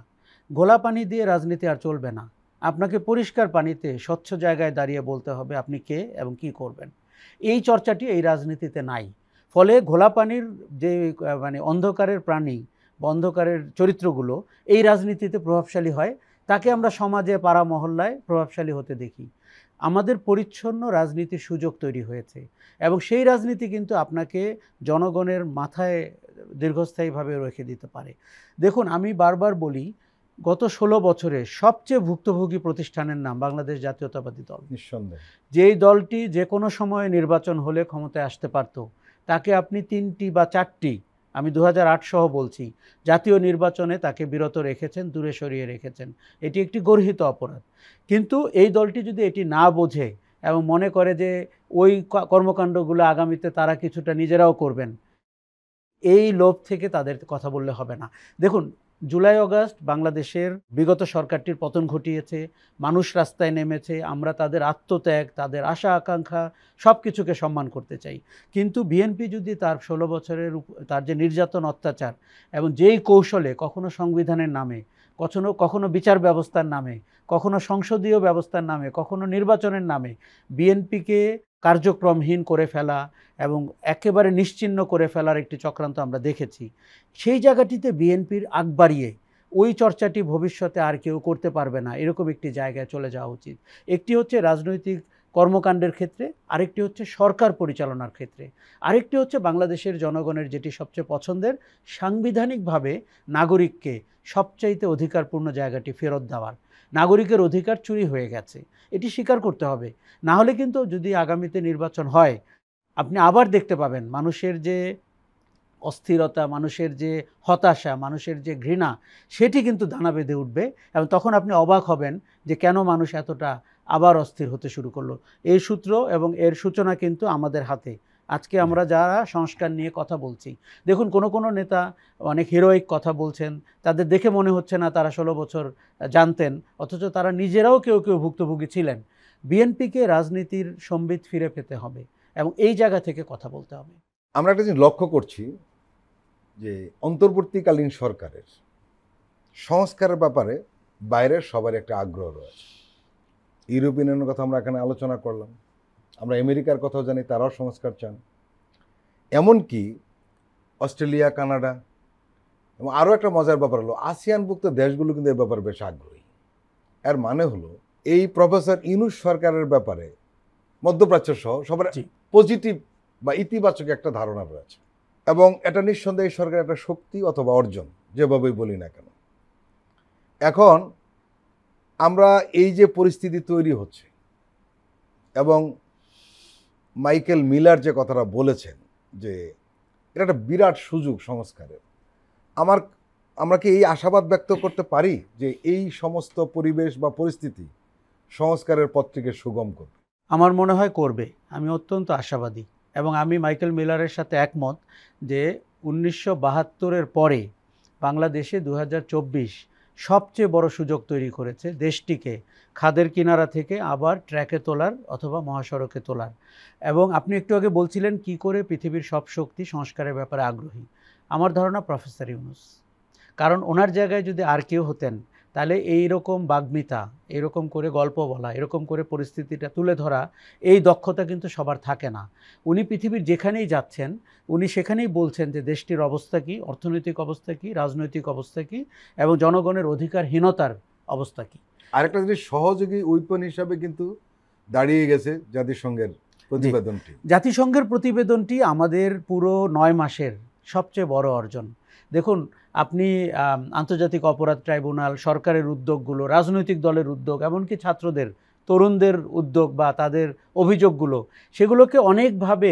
ঘোলা পানি দিয়ে রাজনীতি আর চলবে না। আপনাকে পরিষ্কার পানিতে স্বচ্ছ জায়গায় দাঁড়িয়ে বলতে হবে আপনি কে এবং কি করবেন। এই চর্চাটি এই রাজনীতিতে নাই। ফলে ঘোলা পানির যে মানে অন্ধকারের প্রাণী বা অন্ধকারের চরিত্রগুলো এই রাজনীতিতে প্রভাবশালী হয়, তাকে আমরা সমাজে পাড়া মহল্লায় প্রভাবশালী হতে দেখি। আমাদের পরিচ্ছন্ন রাজনীতির সুযোগ তৈরি হয়েছে এবং সেই রাজনীতি কিন্তু আপনাকে জনগণের মাথায় দীর্ঘস্থায়ীভাবে রেখে দিতে পারে। দেখুন, আমি বারবার বলি, গত 16 বছরে সবচেয়ে ভুক্তভোগী প্রতিষ্ঠানের নাম বাংলাদেশ জাতীয়তাবাদী দল। নিঃসন্দেহে যেই দলটি যে কোনো সময়ে নির্বাচন হলে ক্ষমতায় আসতে পারত, তাকে আপনি 3টি বা 4টি, আমি 2008 সহ বলছি, জাতীয় নির্বাচনে তাকে বিরত রেখেছেন, দূরে সরিয়ে রেখেছেন। এটি একটি গর্হিত অপরাধ। কিন্তু এই দলটি যদি এটি না বোঝে এবং মনে করে যে ওই কর্মকাণ্ডগুলো আগামীতে তারা কিছুটা নিজেরাও করবেন, এই লোভ থেকে তাদের কথা বললে হবে না। দেখুন, জুলাই আগস্ট বাংলাদেশের বিগত সরকারটির পতন ঘটিয়েছে, মানুষ রাস্তায় নেমেছে, আমরা তাদের আত্মত্যাগ, তাদের আশা আকাঙ্ক্ষা সব কিছুকে সম্মান করতে চাই। কিন্তু বিএনপি যদি তার 16 বছরের তার যে নির্যাতন, অত্যাচার এবং যেই কৌশলে কখনো সংবিধানের নামে, কখনো বিচার ব্যবস্থার নামে, কখনো সংসদীয় ব্যবস্থার নামে, কখনো নির্বাচনের নামে বিএনপিকে কার্যক্রমহীন করে ফেলা এবং একেবারে নিশ্চিহ্ন করে ফেলার একটি চক্রান্ত আমরা দেখেছি, সেই জায়গাটিতে বিএনপির আগ বাড়িয়ে ওই চর্চাটি ভবিষ্যতে আর কেউ করতে পারবে না, এরকম একটি জায়গায় চলে যাওয়া উচিত। একটি হচ্ছে রাজনৈতিক কর্মকাণ্ডের ক্ষেত্রে, আরেকটি হচ্ছে সরকার পরিচালনার ক্ষেত্রে, আরেকটি হচ্ছে বাংলাদেশের জনগণের যেটি সবচেয়ে পছন্দের, সাংবিধানিকভাবে নাগরিককে সবচাইতে অধিকারপূর্ণ জায়গাটি ফেরত দেওয়ার। নাগরিকের অধিকার চুরি হয়ে গেছে, এটি স্বীকার করতে হবে। না হলে কিন্তু যদি আগামীতে নির্বাচন হয়, আপনি আবার দেখতে পাবেন মানুষের যে অস্থিরতা, মানুষের যে হতাশা, মানুষের যে ঘৃণা, সেটি কিন্তু দানা বেঁধে উঠবে এবং তখন আপনি অবাক হবেন যে কেন মানুষ এতটা আবার অস্থির হতে শুরু করলো। এই সূত্র এবং এর সূচনা কিন্তু আমাদের হাতে। আজকে আমরা যারা সংস্কার নিয়ে কথা বলছি, দেখুন কোনো নেতা অনেক হিরোইক কথা বলছেন, তাদের দেখে মনে হচ্ছে না তারা 16 বছর জানতেন, অথচ তারা নিজেরাও কেউ ভুক্তভোগী ছিলেন। বিএনপিকে রাজনীতির সম্বিত ফিরে পেতে হবে এবং এই জায়গা থেকে কথা বলতে হবে। আমরা একটা জিনিস লক্ষ্য করছি যে অন্তর্বর্তীকালীন সরকারের সংস্কারের ব্যাপারে বাইরের সবার একটা আগ্রহ রয়েছে। ইউরোপিয়ান ইউনিয়নের কথা আমরা এখানে আলোচনা করলাম, আমরা আমেরিকার কথাও জানি, তারাও সংস্কার চান, এমনকি অস্ট্রেলিয়া, কানাডা এবং আরও একটা মজার ব্যাপার হলো আসিয়ানভুক্ত দেশগুলো কিন্তু এই ব্যাপারে বেশ আগ্রহী। এর মানে হলো এই প্রফেসর ইউনূস সরকারের ব্যাপারে মধ্যপ্রাচ্য সহ সবার পজিটিভ বা ইতিবাচক একটা ধারণা রয়েছে, এবং এটা নিঃসন্দেহে সরকারের একটা শক্তি অথবা অর্জন, যেভাবেই বলি না কেন। এখন আমরা এই যে পরিস্থিতি তৈরি হচ্ছে, এবং মাইকেল মিলার যে কথাটা বলেছেন যে এটা একটা বিরাট সুযোগ সংস্কারের, আমরা কি এই আশাবাদ ব্যক্ত করতে পারি যে এই সমস্ত পরিবেশ বা পরিস্থিতি সংস্কারের পথটিকে সুগম করবে? আমার মনে হয় করবে। আমি অত্যন্ত আশাবাদী, এবং আমি মাইকেল মিলারের সাথে একমত যে 1972-এর পরে বাংলাদেশে 2024 সবচেয়ে বড় সুযোগ তৈরি করেছে দেশটিকে খাদের কিনারা থেকে আবার ট্র্যাকে তোলার অথবা মহাসড়কে তোলার। এবং আপনি একটু আগে বলছিলেন কি করে পৃথিবীর সব শক্তি সংস্কারের ব্যাপারে আগ্রহী। আমার ধারণা প্রফেসর ইউনূস, কারণ ওনার জায়গায় যদি আর কেউ হতেন তাহলে এইরকম বাগ্মিতা, এরকম করে গল্প বলা, এরকম করে পরিস্থিতিটা তুলে ধরা, এই দক্ষতা কিন্তু সবার থাকে না। উনি পৃথিবীর যেখানেই যাচ্ছেন উনি সেখানেই বলছেন যে দেশটির অবস্থা কী, অর্থনৈতিক অবস্থা কী, রাজনৈতিক অবস্থা কী, এবং জনগণের অধিকারহীনতার অবস্থা কী। আরেকটা জিনিস, সহযোগী উইপন হিসাবে কিন্তু দাঁড়িয়ে গেছে জাতিসংঘের প্রতিবেদনটি। জাতিসংঘের প্রতিবেদনটি আমাদের পুরো 9 মাসের সবচেয়ে বড় অর্জন। দেখুন, আপনি আন্তর্জাতিক অপরাধ ট্রাইব্যুনাল, সরকারের উদ্যোগগুলো, রাজনৈতিক দলের উদ্যোগ, এমনকি ছাত্রদের, তরুণদের উদ্যোগ বা তাদের অভিযোগগুলো, সেগুলোকে অনেকভাবে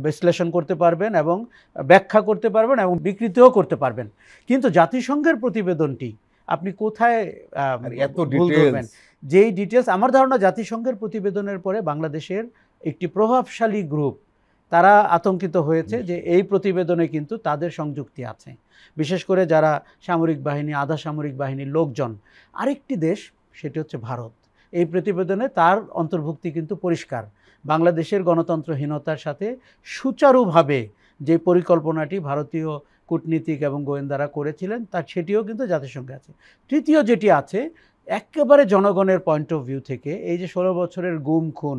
বিশ্লেষণ করতে পারবেন এবং ব্যাখ্যা করতে পারবেন এবং বিকৃতিও করতে পারবেন। কিন্তু জাতিসংঘের প্রতিবেদনটি আপনি কোথায় এত ডিটেইলস, যেই ডিটেলস, আমার ধারণা জাতিসংঘের প্রতিবেদনের পরে বাংলাদেশের একটি প্রভাবশালী গ্রুপ তারা আতঙ্কিত হয়েছে যে এই প্রতিবেদনে কিন্তু তাদের সংযুক্তি আছে, বিশেষ করে যারা সামরিক বাহিনী, আধা সামরিক বাহিনীর লোকজন। আরেকটি দেশ, সেটি হচ্ছে ভারত। এই প্রতিবেদনে তার অন্তর্ভুক্তি কিন্তু পরিষ্কার। বাংলাদেশের গণতন্ত্রহীনতার সাথে সুচারুভাবে যে পরিকল্পনাটি ভারতীয় কূটনীতিক এবং গোয়েন্দারা করেছিলেন তার সেটিও কিন্তু জাতিসংঘে আছে। তৃতীয় যেটি আছে, একেবারে জনগণের পয়েন্ট অফ ভিউ থেকে এই যে 16 বছরের গুম খুন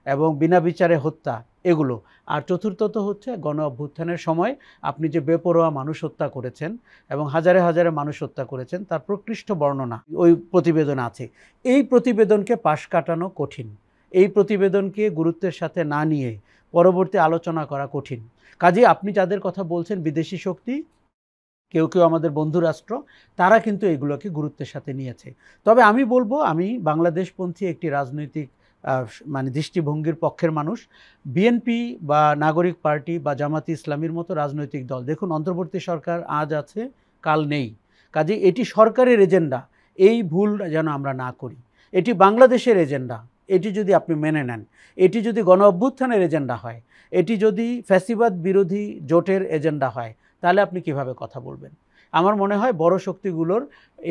এবং বিনা বিচারে হত্যা, এগুলো। আর চতুর্থত হচ্ছে গণ অভ্যুত্থানের সময় আপনি যে বেপরোয়া মানুষ হত্যা করেছেন এবং হাজারে হাজারে মানুষ হত্যা করেছেন তার প্রকৃষ্ট বর্ণনা ওই প্রতিবেদন আছে। এই প্রতিবেদনকে পাশ কাটানো কঠিন, এই প্রতিবেদনকে গুরুত্বের সাথে না নিয়ে পরবর্তী আলোচনা করা কঠিন। কাজেই আপনি যাদের কথা বলছেন বিদেশি শক্তি, কেউ কেউ আমাদের বন্ধু রাষ্ট্র, তারা কিন্তু এগুলোকে গুরুত্বের সাথে নিয়েছে। তবে আমি বলবো, আমি বাংলাদেশপন্থী একটি রাজনৈতিক দৃষ্টিভঙ্গির পক্ষের মানুষ। বিএনপি বা নাগরিক পার্টি বা জামাতে ইসলামীর মতো রাজনৈতিক দল, দেখুন অন্তর্বর্তী সরকার আজ আছে কাল নেই, কাজে এটি সরকারের এজেন্ডা, এই ভুল যেন আমরা না করি। এটি বাংলাদেশের এজেন্ডা, এটি যদি আপনি মেনে নেন, এটি যদি গণ অভ্যুত্থানের এজেন্ডা হয়, এটি যদি ফ্যাসিবাদ বিরোধী জোটের এজেন্ডা হয়, তাহলে আপনি কিভাবে কথা বলবেন? আমার মনে হয় বড় শক্তিগুলোর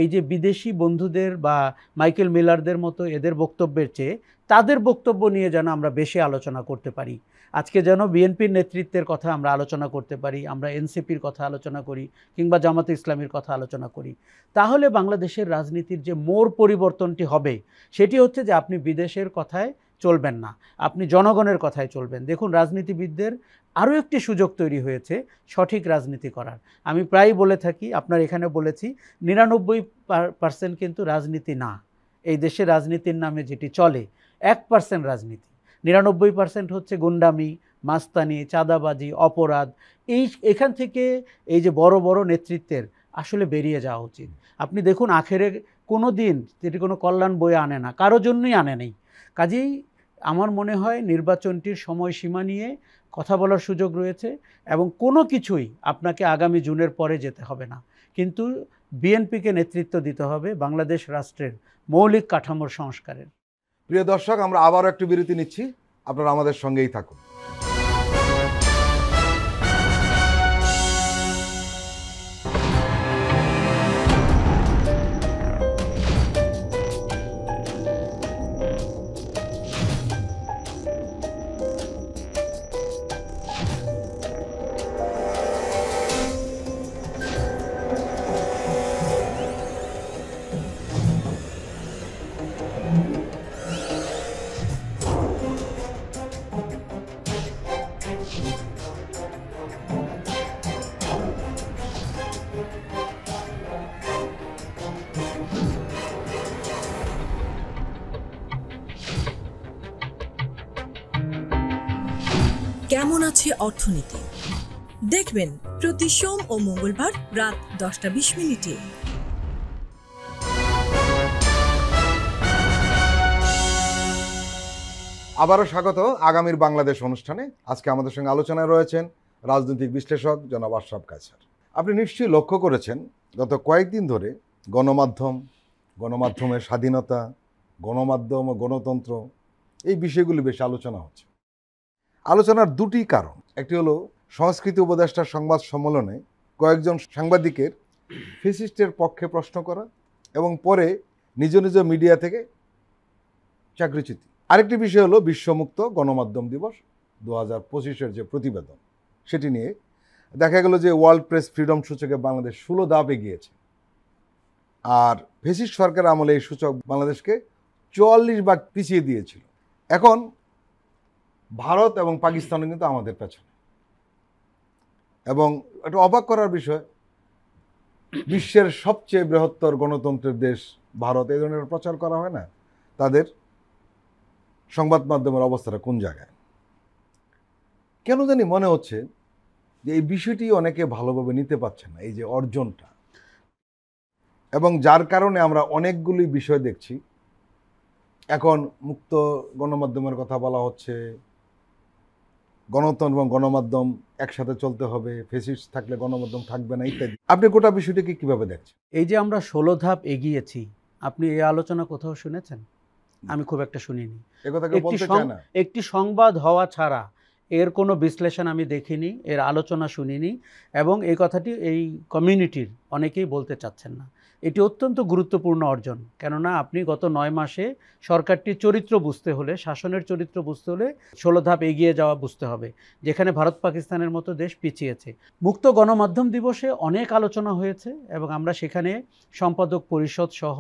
এই যে বিদেশি বন্ধুদের বা মাইকেল মিলারদের মতো এদের বক্তব্যের চেয়ে তাদের বক্তব্য নিয়ে যেন আমরা বেশি আলোচনা করতে পারি। আজকে যেন বিএনপির নেতৃত্বের কথা আমরা আলোচনা করতে পারি, আমরা এনসিপির কথা আলোচনা করি, কিংবা জামাতে ইসলামীর কথা আলোচনা করি। তাহলে বাংলাদেশের রাজনীতির যে মোড় পরিবর্তনটি হবে সেটি হচ্ছে যে আপনি বিদেশের কথায় চলবেন না, আপনি জনগণের কথায় চলবেন। দেখুন, রাজনীতিবিদদের আরও একটি সুযোগ তৈরি হয়েছে সঠিক রাজনীতি করার। আমি প্রায় বলে থাকি, আপনার এখানে বলেছি, 99% কিন্তু রাজনীতি না। এই দেশে রাজনীতির নামে যেটি চলে 1% রাজনীতি, 99% হচ্ছে গুন্ডামি, মাস্তানি, চাঁদাবাজি, অপরাধ। এখান থেকে এই যে বড় বড় নেতৃত্বের আসলে বেরিয়ে যাওয়া উচিত। আপনি দেখুন, আখেরে কোনো দিন যেটি কোনো কল্যাণ বয়ে আনে না, কারো জন্যই আনে নেই। কাজেই আমার মনে হয় নির্বাচনটির সময়সীমা নিয়ে কথা বলার সুযোগ রয়েছে, এবং কোনো কিছুই আপনাকে আগামী জুনের পরে যেতে হবে না, কিন্তু বিএনপিকে নেতৃত্ব দিতে হবে বাংলাদেশ রাষ্ট্রের মৌলিক কাঠামোর সংস্কারের। প্রিয় দর্শক, আমরা আবারও একটু বিরতি নিচ্ছি, আপনারা আমাদের সঙ্গেই থাকুন। কেমন আছে অর্থনীতি দেখবেন প্রতি সোম ও মঙ্গলবার রাত 10:20 আবারও স্বাগত আগামীর বাংলাদেশ অনুষ্ঠানে। আজকে আমাদের সঙ্গে আলোচনায় রয়েছেন রাজনৈতিক বিশ্লেষক জনাব আশরাফ কায়সার। আপনি নিশ্চয়ই লক্ষ্য করেছেন গত কয়েকদিন ধরে গণমাধ্যমের স্বাধীনতা, গণমাধ্যম ও গণতন্ত্র এই বিষয়গুলি বেশ আলোচনা হচ্ছে। আলোচনার দুটি কারণ, একটি হলো সংস্কৃতি উপদেষ্টার সংবাদ সম্মেলনে কয়েকজন সাংবাদিকের ফ্যাসিস্টের পক্ষে প্রশ্ন করা এবং পরে নিজ নিজ মিডিয়া থেকে চাকরিচ্যুতি। আরেকটি বিষয় হলো বিশ্বমুক্ত গণমাধ্যম দিবস 2025-এর যে প্রতিবেদন, সেটি নিয়ে দেখা গেল যে ওয়ার্ল্ড প্রেস ফ্রিডম সূচকে বাংলাদেশ 16 ধাপ এগিয়েছে, আর ফ্যাসিস্ট সরকার আমলে এই সূচক বাংলাদেশকে 44 ভাগ পিছিয়ে দিয়েছিল। এখন ভারত এবং পাকিস্তানও কিন্তু আমাদের পেছনে। এবং একটা অবাক করার বিষয়, বিশ্বের সবচেয়ে বৃহত্তর গণতন্ত্রের দেশ ভারত, এই ধরনের প্রচার করা হয় না, তাদের সংবাদ মাধ্যমের অবস্থাটা কোন জায়গায়। কেন জানি মনে হচ্ছে যে এই বিষয়টি অনেকে ভালোভাবে নিতে পারছে না, এই যে অর্জনটা, এবং যার কারণে আমরা অনেকগুলি বিষয় দেখছি। এখন মুক্ত গণমাধ্যমের কথা বলা হচ্ছে, গণতন্ত্র এবং গণমাধ্যম একসাথে চলতে হবে, ফ্যাসিস্ট থাকলে গণমাধ্যম থাকবে না, ইত্যাদি। আপনি গোটা বিষয়টিকে কিভাবে দেখছেন? এই যে আমরা 16 ধাপ এগিয়েছি, আপনি এই আলোচনা কোথাও শুনেছেন? আমি খুব একটা শুনিনি। একটি সংবাদ হওয়া ছাড়া এর কোনো বিশ্লেষণ আমি দেখিনি, এর আলোচনা শুনিনি, এবং এই কথাটি এই কমিউনিটির অনেকেই বলতে চাচ্ছেন না। এটি অত্যন্ত গুরুত্বপূর্ণ অর্জন, কেননা আপনি গত 9 মাসে সরকারটির চরিত্র বুঝতে হলে, শাসনের চরিত্র বুঝতে হলে 16 ধাপ এগিয়ে যাওয়া বুঝতে হবে, যেখানে ভারত পাকিস্তানের মতো দেশ পিছিয়েছে। মুক্ত গণমাধ্যম দিবসে অনেক আলোচনা হয়েছে এবং আমরা সেখানে সম্পাদক পরিষদ সহ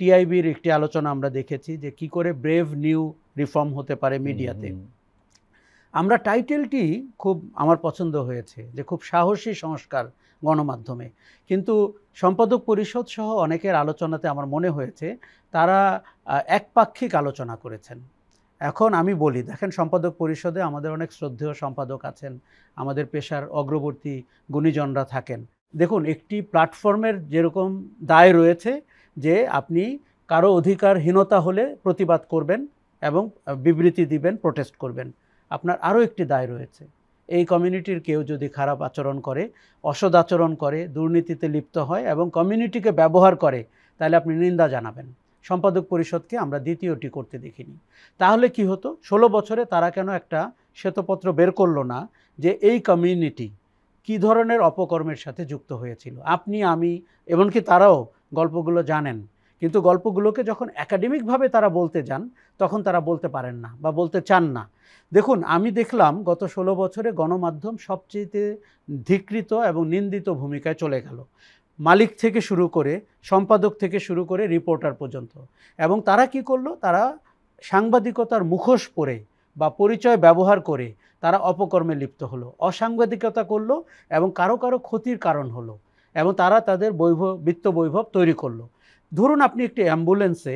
টিআইবির একটি আলোচনা আমরা দেখেছি যে কি করে ব্রেভ নিউ রিফর্ম হতে পারে মিডিয়াতে। আমরা টাইটেলটি খুব আমার পছন্দ হয়েছে যে খুব সাহসী সংস্কার গণমাধ্যমে, কিন্তু সম্পাদক পরিষদ সহ অনেকের আলোচনাতে আমার মনে হয়েছে তারা একপাক্ষিক আলোচনা করেছেন। এখন আমি বলি, দেখেন, সম্পাদক পরিষদে আমাদের অনেক শ্রদ্ধেয় সম্পাদক আছেন, আমাদের পেশার অগ্রবর্তী গুণীজনরা থাকেন। দেখুন, একটি প্ল্যাটফর্মের যেরকম দায় রয়েছে যে আপনি কারো অধিকারহীনতা হলে প্রতিবাদ করবেন এবং বিবৃতি দিবেন, প্রোটেস্ট করবেন, আপনার আরও একটি দায় রয়েছে। এই কমিউনিটির কেউ যদি খারাপ আচরণ করে, অসৎ আচরণ করে, দুর্নীতিতে লিপ্ত হয় এবং কমিউনিটিকে ব্যবহার করে, তাহলে আপনি নিন্দা জানাবেন। সম্পাদক পরিষদকে আমরা দ্বিতীয়টি করতে দেখিনি। তাহলে কি হতো? 16 বছরে তারা কেন একটা শ্বেতপত্র বের করলো না যে এই কমিউনিটি কী ধরনের অপকর্মের সাথে যুক্ত হয়েছিল? আপনি, আমি, এমনকি তারাও গল্পগুলো জানেন, কিন্তু গল্পগুলোকে যখন একাডেমিকভাবে তারা বলতে যান তখন তারা বলতে পারেন না বা বলতে চান না। দেখুন, আমি দেখলাম গত 16 বছরে গণমাধ্যম সবচেয়ে ধিকৃত এবং নিন্দিত ভূমিকায় চলে গেল, মালিক থেকে শুরু করে, সম্পাদক থেকে শুরু করে রিপোর্টার পর্যন্ত। এবং তারা কি করলো? তারা সাংবাদিকতার মুখোশ পরে বা পরিচয় ব্যবহার করে তারা অপকর্মে লিপ্ত হলো, অসাংবাদিকতা করলো এবং কারো কারো ক্ষতির কারণ হলো, এবং তারা তাদের বিত্ত বৈভব তৈরি করলো। ধরুন, আপনি একটি অ্যাম্বুলেন্সে,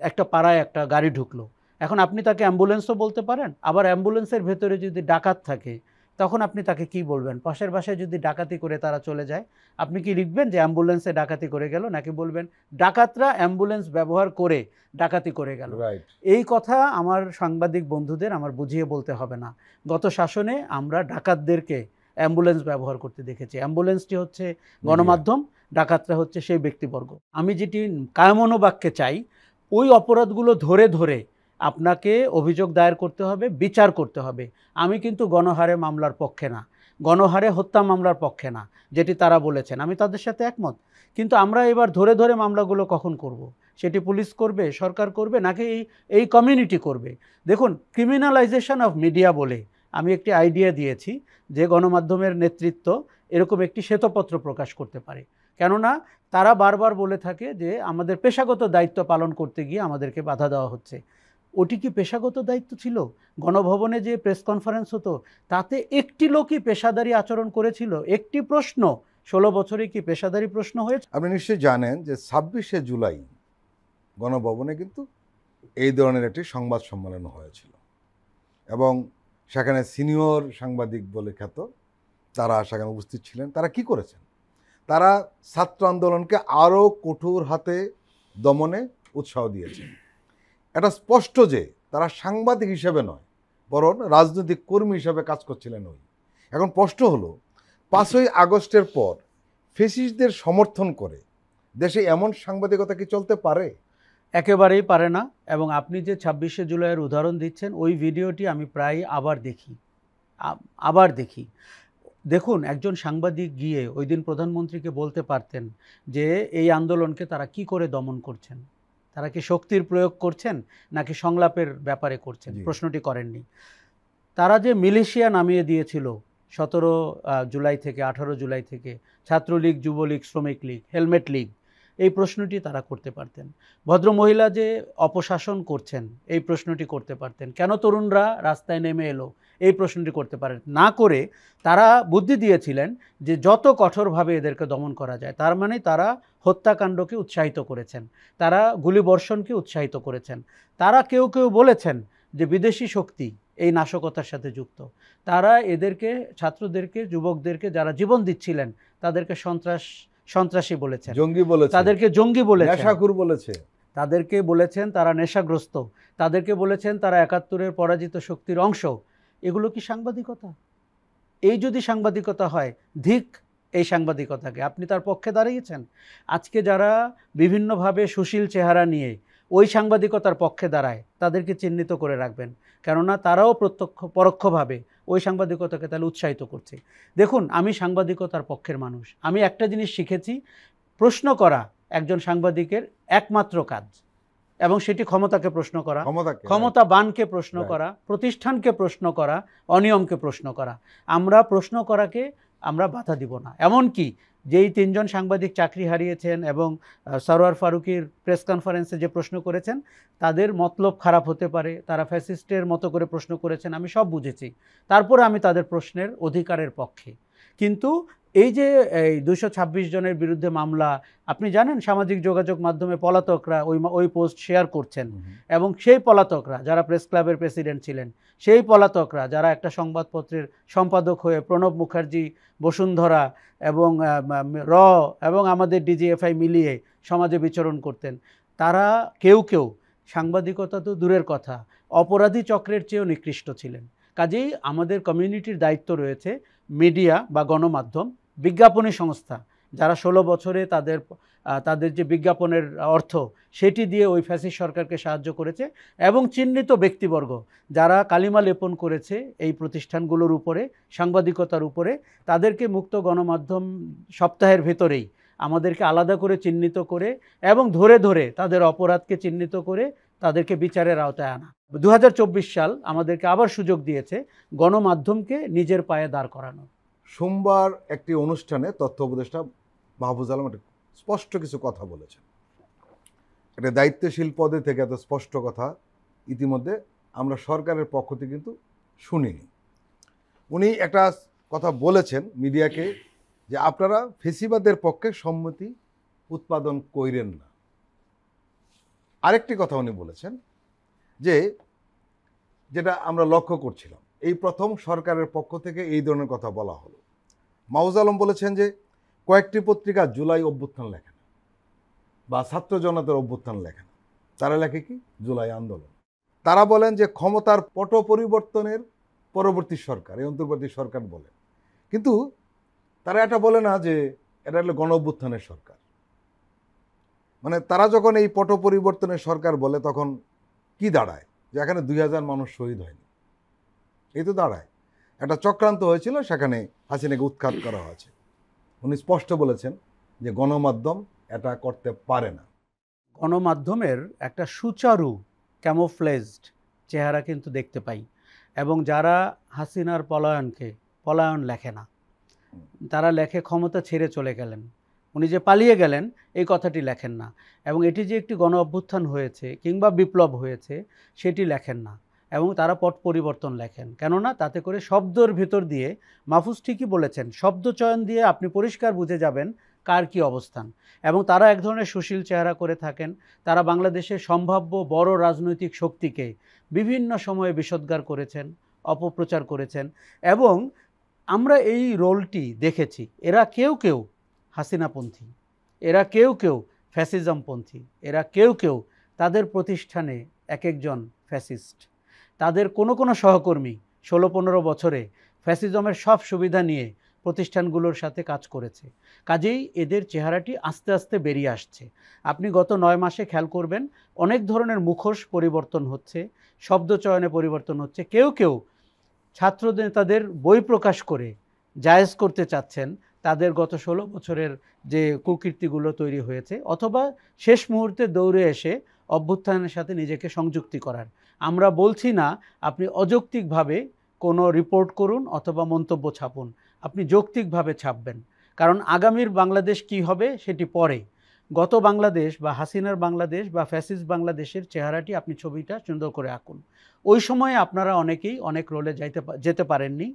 একটা পাড়ায় একটা গাড়ি ঢুকলো, এখন আপনি তাকে অ্যাম্বুলেন্সও বলতে পারেন, আবার অ্যাম্বুলেন্সের ভেতরে যদি ডাকাত থাকে তখন আপনি তাকে কি বলবেন? পাশের বাসায় যদি ডাকাতি করে তারা চলে যায়, আপনি কি লিখবেন যে অ্যাম্বুলেন্সে ডাকাতি করে গেল, নাকি বলবেন ডাকাতরা অ্যাম্বুলেন্স ব্যবহার করে ডাকাতি করে গেল? এই কথা আমার সাংবাদিক বন্ধুদের আমার বুঝিয়ে বলতে হবে না। গত শাসনে আমরা ডাকাতদেরকে অ্যাম্বুলেন্স ব্যবহার করতে দেখেছি। অ্যাম্বুলেন্সটি হচ্ছে গণমাধ্যম, ডাকাতরা হচ্ছে সেই ব্যক্তিবর্গ। আমি যেটি কায়মনোবাক্যে চাই, ওই অপরাধগুলো ধরে ধরে আপনাকে অভিযোগ দায়ের করতে হবে, বিচার করতে হবে। আমি কিন্তু গণহারে মামলার পক্ষে না, গণহারে হত্যা মামলার পক্ষে না, যেটি তারা বলেছেন, আমি তাদের সাথে একমত। কিন্তু আমরা এবার ধরে ধরে মামলাগুলো কখন করব? সেটি পুলিশ করবে, সরকার করবে, নাকি এই কমিউনিটি করবে? দেখুন, ক্রিমিনালাইজেশন অফ মিডিয়া বলে আমি একটি আইডিয়া দিয়েছি যে গণমাধ্যমের নেতৃত্ব এরকম একটি শ্বেতপত্র প্রকাশ করতে পারে, কেননা তারা বারবার বলে থাকে যে আমাদের পেশাগত দায়িত্ব পালন করতে গিয়ে আমাদেরকে বাধা দেওয়া হচ্ছে। ওটি কি পেশাগত দায়িত্ব ছিল? গণভবনে যে প্রেস কনফারেন্স হতো তাতে একটি লোকই পেশাদারি আচরণ করেছিল? একটি প্রশ্ন 16 বছরে কি পেশাদারি প্রশ্ন হয়েছে? আপনি নিশ্চয়ই জানেন যে 26শে জুলাই গণভবনে কিন্তু এই ধরনের একটি সংবাদ সম্মেলন হয়েছিল এবং সেখানে সিনিয়র সাংবাদিক বলে খ্যাত তারা সেখানে উপস্থিত ছিলেন। তারা কি করেছেন? তারা ছাত্র আন্দোলনকে আরও কঠোর হাতে দমনে উৎসাহ দিয়েছেন। এটা স্পষ্ট যে তারা সাংবাদিক হিসেবে নয়, বরং রাজনৈতিক কর্মী হিসেবে কাজ করছিলেন ওই। এখন প্রশ্ন হলো, 5ই আগস্টের পর ফ্যাসিস্টদের সমর্থন করে দেশে এমন সাংবাদিকতা কি চলতে পারে? একেবারেই পারে না। এবং আপনি যে 26শে জুলাইয়ের উদাহরণ দিচ্ছেন, ওই ভিডিওটি আমি প্রায় আবার দেখি। দেখুন, একজন সাংবাদিক গিয়ে ওই দিন প্রধানমন্ত্রীকে বলতে পারতেন যে এই আন্দোলনকে তারা কি করে দমন করছেন, তারা কি শক্তির প্রয়োগ করছেন নাকি সংলাপের ব্যাপারে করছেন, প্রশ্নটি করেননি। তারা যে মিলিশিয়া নামিয়ে দিয়েছিল 17 জুলাই থেকে 18 জুলাই থেকে, ছাত্রলীগ, যুবলীগ, শ্রমিক লীগ, হেলমেট লীগ, এই প্রশ্নটি তারা করতে পারতেন। ভদ্রমহিলা যে অপশাসন করছেন এই প্রশ্নটি করতে পারতেন। কেন তরুণরা রাস্তায় নেমে এলো এই প্রশ্নটি করতে পারেন না। করে তারা বুদ্ধি দিয়েছিলেন যে যত কঠোরভাবে এদেরকে দমন করা যায়। তার মানে তারা হত্যাকাণ্ডকে উৎসাহিত করেছেন, তারা গুলিবর্ষণকে উৎসাহিত করেছেন। তারা কেউ কেউ বলেছেন যে বিদেশি শক্তি এই নাশকতার সাথে যুক্ত। তারা এদেরকে, ছাত্রদেরকে, যুবকদেরকে যারা জীবন দিচ্ছিলেন তাদেরকে সন্ত্রাসী বলেছেন, জঙ্গি বলেছেন, তাদেরকে জঙ্গি বলেছেন, নেশাখোর বলেছে, তাদেরকে বলেছেন তারা নেশাগ্রস্ত, তাদেরকে বলেছেন তারা 71-এর পরাজিত শক্তির অংশ। এগুলো কি সাংবাদিকতা? এই যদি সাংবাদিকতা হয়, ধিক এই সাংবাদিকতাকে। আপনি তার পক্ষে দাঁড়িয়েছেন। আজকে যারা বিভিন্নভাবে সুশীল চেহারা নিয়ে ওই সাংবাদিকতার পক্ষে দাঁড়ায় তাদেরকে চিহ্নিত করে রাখবেন, কেননা তারাও পরোক্ষভাবে ওই সাংবাদিকতাকে তাহলে উৎসাহিত করছে। দেখুন, আমি সাংবাদিকতার পক্ষের মানুষ। আমি একটা জিনিস শিখেছি, প্রশ্ন করা একজন সাংবাদিকের একমাত্র কাজ, এবং সেটি ক্ষমতাকে প্রশ্ন করা, ক্ষমতাবানকে প্রশ্ন করা, প্রতিষ্ঠানকে প্রশ্ন করা, অনিয়মকে প্রশ্ন করা। আমরা প্রশ্ন করাকে আমরা বাধা দিব না। এমনকি যেই 3 জন সাংবাদিক চাকরি হারিয়েছেন এবং সরোয়ার ফারুকীর প্রেস কনফারেন্সে যে প্রশ্ন করেছেন, তাদের মতলব খারাপ হতে পারে, তারা ফ্যাসিস্টের মতো করে প্রশ্ন করেছেন, আমি সব বুঝেছি। তারপরে আমি তাদের প্রশ্নের অধিকারের পক্ষে। কিন্তু এই যে 226 জনের বিরুদ্ধে মামলা, আপনি জানেন সামাজিক যোগাযোগ মাধ্যমে পলাতকরা ওই পোস্ট শেয়ার করছেন, এবং সেই পলাতকরা যারা প্রেস ক্লাবের প্রেসিডেন্ট ছিলেন, সেই পলাতকরা যারা একটা সংবাদপত্রের সম্পাদক হয়ে প্রণব মুখার্জি, বসুন্ধরা এবং এবং আমাদের ডিজিএফআই মিলিয়ে সমাজে বিচরণ করতেন, তারা কেউ কেউ, সাংবাদিকতা তো দূরের কথা, অপরাধী চক্রের চেয়েও নিকৃষ্ট ছিলেন। কাজেই আমাদের কমিউনিটির দায়িত্ব রয়েছে, মিডিয়া বা গণমাধ্যম, বিজ্ঞাপনী সংস্থা যারা 16 বছরে তাদের যে বিজ্ঞাপনের অর্থ সেটি দিয়ে ওই ফ্যাসিস্ট সরকারকে সাহায্য করেছে, এবং চিহ্নিত ব্যক্তিবর্গ যারা কালিমা লেপন করেছে এই প্রতিষ্ঠানগুলোর উপরে, সাংবাদিকতার উপরে, তাদেরকে মুক্ত গণমাধ্যম সপ্তাহের ভেতরেই আমাদেরকে আলাদা করে চিহ্নিত করে এবং ধরে ধরে তাদের অপরাধকে চিহ্নিত করে তাদেরকে বিচারের আওতায় আনা। 2024 সাল আমাদেরকে আবার সুযোগ দিয়েছে গণমাধ্যমকে নিজের পায়ে দাঁড় করানো। সোমবার একটি অনুষ্ঠানে তথ্য উপদেষ্টা মাহফুজ আলম স্পষ্ট কিছু কথা বলেছেন। একটা দায়িত্বশীল পদে থেকে এত স্পষ্ট কথা ইতিমধ্যে আমরা সরকারের পক্ষ থেকে কিন্তু শুনিনি। উনি একটা কথা বলেছেন মিডিয়াকে, যে আপনারা ফেসিবাদের পক্ষে সম্মতি উৎপাদন কইরেন না। আরেকটি কথা উনি বলেছেন যে, যেটা আমরা লক্ষ্য করছিলাম, এই প্রথম সরকারের পক্ষ থেকে এই ধরনের কথা বলা হলো। মাহফুজ আলম বলেছেন যে কয়েকটি পত্রিকা জুলাই অভ্যুত্থান লেখে না বা ছাত্র জনতার অভ্যুত্থান লেখে না, তারা লেখে কি জুলাই আন্দোলন। তারা বলেন যে ক্ষমতার পট পরিবর্তনের পরবর্তী সরকার, এই অন্তর্বর্তী সরকার বলে, কিন্তু তারা এটা বলে না যে এটা হলো গণ অভ্যুত্থানের সরকার। মানে তারা যখন এই পট পরিবর্তনের সরকার বলে তখন কি দাঁড়ায়, যে এখানে 2000 মানুষ শহীদ হয়নি, এই তো দাঁড়ায় একটা চক্রান্ত হয়েছিল, সেখানে হাসিনাকে উৎখাত করা হয়েছে। উনি স্পষ্ট বলেছেন যে গণমাধ্যম এটা করতে পারে না। গণমাধ্যমের একটা সুচারু ক্যামোফ্লেজড চেহারা কিন্তু দেখতে পাই, এবং যারা হাসিনার পলায়ন লেখে না, তারা লেখে ক্ষমতা ছেড়ে চলে গেলেন, উনি যে পালিয়ে গেলেন এই কথাটি লেখেন না, এবং এটি যে একটি গণ অভ্যুত্থান হয়েছে কিংবা বিপ্লব হয়েছে সেটি লেখেন না, এবং তারা পট পরিবর্তন লেখেন। কেননা তাতে করে শব্দের ভিতর দিয়ে, মাহফুজ ঠিকই বলেছেন, শব্দ চয়ন দিয়ে আপনি পরিষ্কার বুঝে যাবেন কার কি অবস্থান। এবং তারা এক ধরনের সুশীল চেহারা করে থাকেন। তারা বাংলাদেশের সম্ভাব্য বড় রাজনৈতিক শক্তিকে বিভিন্ন সময়ে বিষোদ্গার করেছেন, অপপ্রচার করেছেন। এবং আমরা এই রোলটি দেখেছি, এরা কেউ কেউ হাসিনাপন্থী, এরা কেউ কেউ ফ্যাসিজমপন্থী, এরা কেউ কেউ তাদের প্রতিষ্ঠানে এক একজন ফ্যাসিস্ট, তাদের কোনো কোনো সহকর্মী 16-15 বছরে ফ্যাসিজমের সব সুবিধা নিয়ে প্রতিষ্ঠানগুলোর সাথে কাজ করেছে। কাজেই এদের চেহারাটি আস্তে আস্তে বেরিয়ে আসছে। আপনি গত 9 মাসে খেয়াল করবেন অনেক ধরনের মুখোশ পরিবর্তন হচ্ছে, শব্দ চয়নে পরিবর্তন হচ্ছে। কেউ কেউ ছাত্র নেতাদের বই প্রকাশ করে জায়েজ করতে চাচ্ছেন তাদের গত 16 বছরের যে কুকীর্তিগুলো তৈরি হয়েছে, অথবা শেষ মুহূর্তে দৌড়ে এসে অভ্যুত্থানের সাথে নিজেকে সংযুক্তি করার। আমরা বলছি না আপনি অযৌক্তিকভাবে কোনো রিপোর্ট করুন অথবা মন্তব্য ছাপুন, আপনি যৌক্তিকভাবে ছাপবেন, কারণ আগামীর বাংলাদেশ কি হবে সেটি পরে। গত বাংলাদেশ বা হাসিনার বাংলাদেশ বা ফ্যাসিস্ট বাংলাদেশের চেহারাটি আপনি ছবিটা সুন্দর করে আঁকুন। ওই সময়ে আপনারা অনেকেই অনেক রোলে যেতে পারেননি,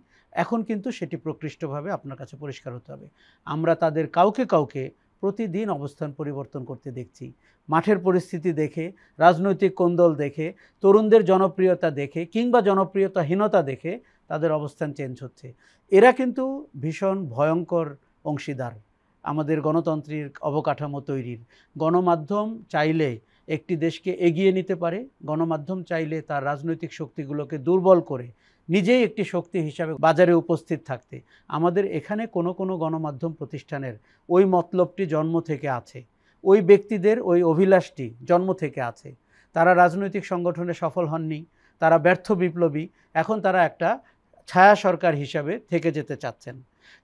এখন কিন্তু সেটি প্রকৃষ্টভাবে আপনার কাছে পরিষ্কার হতে হবে। আমরা তাদের কাউকে কাউকে প্রতিদিন অবস্থান পরিবর্তন করতে দেখছি, মাঠের পরিস্থিতি দেখে, রাজনৈতিক কোন্দল দেখে, তরুণদের জনপ্রিয়তা দেখে কিংবা জনপ্রিয়তাহীনতা দেখে তাদের অবস্থান চেঞ্জ হচ্ছে। এরা কিন্তু ভীষণ ভয়ঙ্কর অংশীদার আমাদের গণতন্ত্রের অবকাঠামো তৈরির। গণমাধ্যম চাইলে একটি দেশকে এগিয়ে নিতে পারে, গণমাধ্যম চাইলে তার রাজনৈতিক শক্তিগুলোকে দুর্বল করে নিজেই একটি শক্তি হিসাবে বাজারে উপস্থিত থাকতে। আমাদের এখানে কোনো কোনো গণমাধ্যম প্রতিষ্ঠানের ওই মতলবটি জন্ম থেকে আছে, ওই ব্যক্তিদের ওই অভিলাষটি জন্ম থেকে আছে। তারা রাজনৈতিক সংগঠনে সফল হননি, তারা ব্যর্থ বিপ্লবী, এখন তারা একটা ছায়া সরকার হিসাবে থেকে যেতে চাচ্ছেন।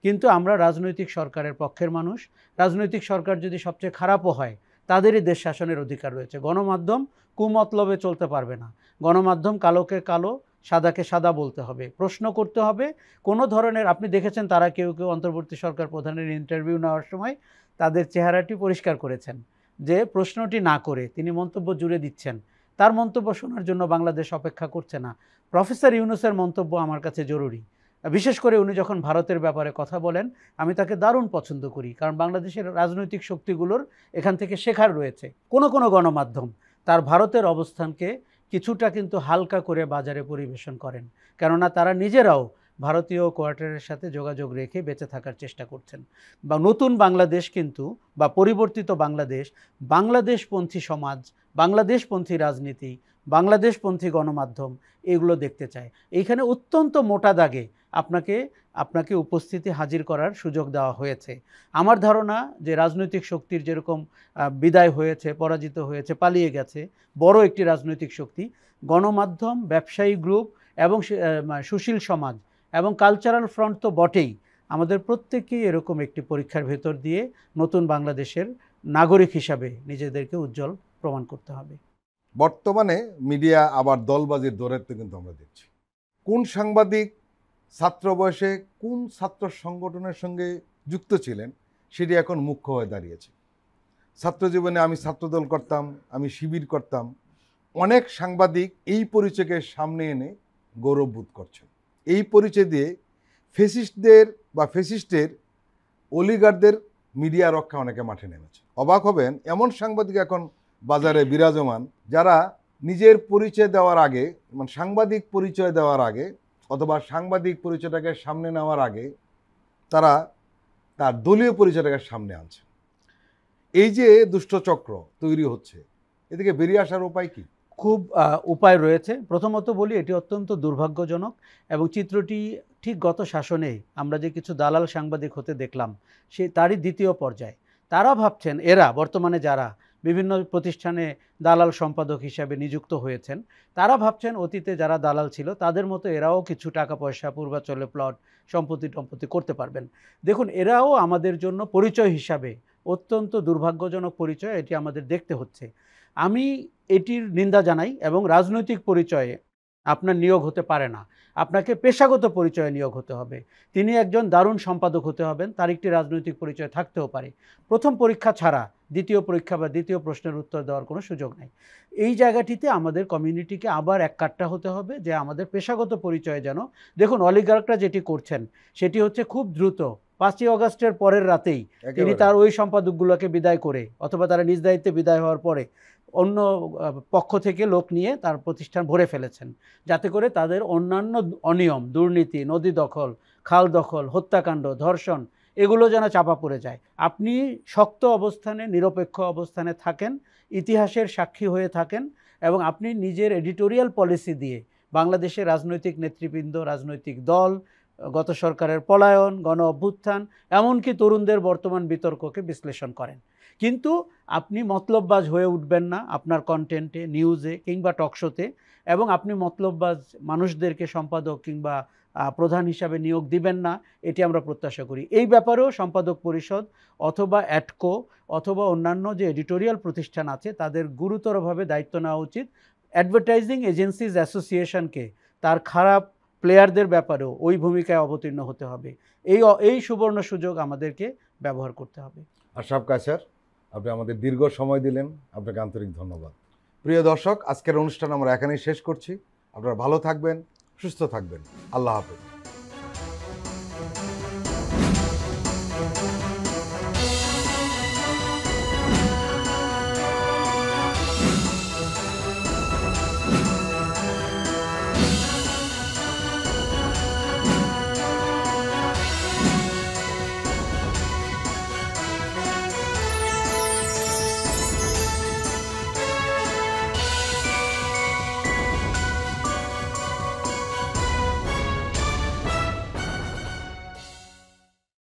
কিন্তু আমরা রাজনৈতিক সরকারের পক্ষের মানুষ। রাজনৈতিক সরকার যদি সবচেয়ে খারাপও হয়, তাদেরই দেশ শাসনের অধিকার রয়েছে। গণমাধ্যম কুমতলবে চলতে পারবে না। গণমাধ্যম কালোকে কালো, সাদাকে সাদা বলতে হবে, প্রশ্ন করতে হবে। কোনো ধরনের, আপনি দেখেছেন তারা কেউ কেউ অন্তর্বর্তী সরকার প্রধানের ইন্টারভিউ নেওয়ার সময় তাদের চেহারাটি পরিষ্কার করেছেন যে প্রশ্নটি না করে তিনি মন্তব্য জুড়ে দিচ্ছেন। তার মন্তব্য শোনার জন্য বাংলাদেশ অপেক্ষা করছে না। প্রফেসর ইউনূসের মন্তব্য আমার কাছে জরুরি, বিশেষ করে উনি যখন ভারতের ব্যাপারে কথা বলেন আমি তাকে দারুণ পছন্দ করি, কারণ বাংলাদেশের রাজনৈতিক শক্তিগুলোর এখান থেকে শেখার রয়েছে। কোনো কোনো গণমাধ্যম তার ভারতের অবস্থানকে কিছুটা কিন্তু হালকা করে বাজারে পরিবেশন করেন, কেননা তারা নিজেরাও ভারতীয় কোয়ার্টারের সাথে যোগাযোগ রেখে বেঁচে থাকার চেষ্টা করছেন। বা নতুন বাংলাদেশ কিন্তু, বা পরিবর্তিত বাংলাদেশ, বাংলাদেশপন্থী সমাজ, বাংলাদেশপন্থী রাজনীতি, বাংলাদেশপন্থী গণমাধ্যম এগুলো দেখতে চায়। এইখানে অত্যন্ত মোটা দাগে আপনাকে উপস্থিতি হাজির করার সুযোগ দেওয়া হয়েছে। আমার ধারণা যে রাজনৈতিক শক্তির যেরকম বিদায় হয়েছে, পরাজিত হয়েছে, পালিয়ে গেছে বড় একটি রাজনৈতিক শক্তি, গণমাধ্যম, ব্যবসায়ী গ্রুপ এবং সুশীল সমাজ এবং কালচারাল ফ্রন্ট তো বটেই, আমাদের প্রত্যেকেই এরকম একটি পরীক্ষার ভেতর দিয়ে নতুন বাংলাদেশের নাগরিক হিসাবে নিজেদেরকে উজ্জ্বল প্রমাণ করতে হবে। বর্তমানে মিডিয়া আবার দলবাজির দৌড়াতে কিন্তু আমরা দেখছি। কোন সাংবাদিক ছাত্র বয়সে কোন ছাত্র সংগঠনের সঙ্গে যুক্ত ছিলেন সেটি এখন মুখ্য হয়ে দাঁড়িয়েছে। ছাত্র জীবনে আমি ছাত্রদল করতাম, আমি শিবির করতাম, অনেক সাংবাদিক এই পরিচয়কে সামনে এনে গৌরববোধ করছেন। এই পরিচয় দিয়ে ফ্যাসিস্টদের বা ফ্যাসিস্টের অলিগারদের মিডিয়া রক্ষা অনেকে মাঠে নেমেছে। অবাক হবেন, এমন সাংবাদিক এখন বাজারে বিরাজমান যারা নিজের পরিচয় দেওয়ার আগে, মানে সাংবাদিক পরিচয় দেওয়ার আগে অথবা সাংবাদিক পরিচয়টাকে সামনে নেওয়ার আগে তারা তার দলীয় পরিচয়টাকে সামনে আনছে। এই যে দুষ্টচক্র তৈরি হচ্ছে, এদিকে বেরিয়ে আসার উপায় কি? খুব উপায় রয়েছে। প্রথমত বলি, এটি অত্যন্ত দুর্ভাগ্যজনক এবং চিত্রটি ঠিক গত শাসনে আমরা যে কিছু দালাল সাংবাদিক হতে দেখলাম তারই দ্বিতীয় পর্যায়ে। তারা ভাবছেন, এরা বর্তমানে যারা বিভিন্ন প্রতিষ্ঠানে দালাল সম্পাদক হিসাবে নিযুক্ত হয়েছেন, তারা ভাবছেন অতীতে যারা দালাল ছিল তাদের মতো এরাও কিছু টাকা পয়সা, পূর্বাচলে প্লট, সম্পত্তি করতে পারবেন। দেখুন, এরাও আমাদের জন্য পরিচয় হিসাবে অত্যন্ত দুর্ভাগ্যজনক পরিচয়, এটি আমাদের দেখতে হচ্ছে। আমি এটির নিন্দা জানাই এবং রাজনৈতিক পরিচয়ে আপনার নিয়োগ হতে পারে না, আপনাকে পেশাগত পরিচয়ে নিয়োগ হতে হবে। তিনি একজন দারুণ সম্পাদক হতে হবেন, তার একটি রাজনৈতিক পরিচয় থাকতেও পারে। প্রথম পরীক্ষা ছাড়া দ্বিতীয় পরীক্ষা বা দ্বিতীয় প্রশ্নের উত্তর দেওয়ার কোনো সুযোগ নেই। এই জায়গাটিতে আমাদের কমিউনিটিকে আবার এক কাট্টা হতে হবে যে আমাদের পেশাগত পরিচয় যেন, দেখুন অলিগার্করা যেটি করছেন সেটি হচ্ছে খুব দ্রুত 5ই অগাস্টের পরের রাতেই তিনি তার ওই সম্পাদকগুলোকে বিদায় করে অথবা তারা নিজ দায়িত্বে বিদায় হওয়ার পরে অন্য পক্ষ থেকে লোক নিয়ে তার প্রতিষ্ঠান ভরে ফেলেছেন, যাতে করে তাদের অন্যান্য অনিয়ম, দুর্নীতি, নদী দখল, খাল দখল, হত্যাকাণ্ড, ধর্ষণ এগুলো যেন চাপা পড়ে যায়। আপনি শক্ত অবস্থানে, নিরপেক্ষ অবস্থানে থাকেন, ইতিহাসের সাক্ষী হয়ে থাকেন, এবং আপনি নিজের এডিটোরিয়াল পলিসি দিয়ে বাংলাদেশের রাজনৈতিক নেতৃবৃন্দ, রাজনৈতিক দল, গত সরকারের পলায়ন, গণ অভ্যুত্থান, এমনকি তরুণদের বর্তমান বিতর্ককে বিশ্লেষণ করেন। কিন্তু আপনি মতলববাজ হয়ে উঠবেন না আপনার কন্টেন্টে, নিউজে কিংবা টকশোতে, এবং আপনি মতলববাজ মানুষদেরকে সম্পাদক কিংবা প্রধান হিসাবে নিয়োগ দিবেন না, এটি আমরা প্রত্যাশা করি। এই ব্যাপারেও সম্পাদক পরিষদ অথবা অ্যাটকো অথবা অন্যান্য যে এডিটোরিয়াল প্রতিষ্ঠান আছে তাদের গুরুতরভাবে দায়িত্ব নেওয়া উচিত। অ্যাডভার্টাইজিং এজেন্সিজ অ্যাসোসিয়েশনকে তার খারাপ প্লেয়ারদের ব্যাপারেও ওই ভূমিকায় অবতীর্ণ হতে হবে। এই সুবর্ণ সুযোগ আমাদেরকে ব্যবহার করতে হবে। আশরাফ কায়সার, আপনি আমাদের দীর্ঘ সময় দিলেন, আপনাকে আন্তরিক ধন্যবাদ। প্রিয় দর্শক, আজকের অনুষ্ঠান আমরা এখানেই শেষ করছি। আপনারা ভালো থাকবেন, সুস্থ থাকবেন। আল্লাহ হাফেজ।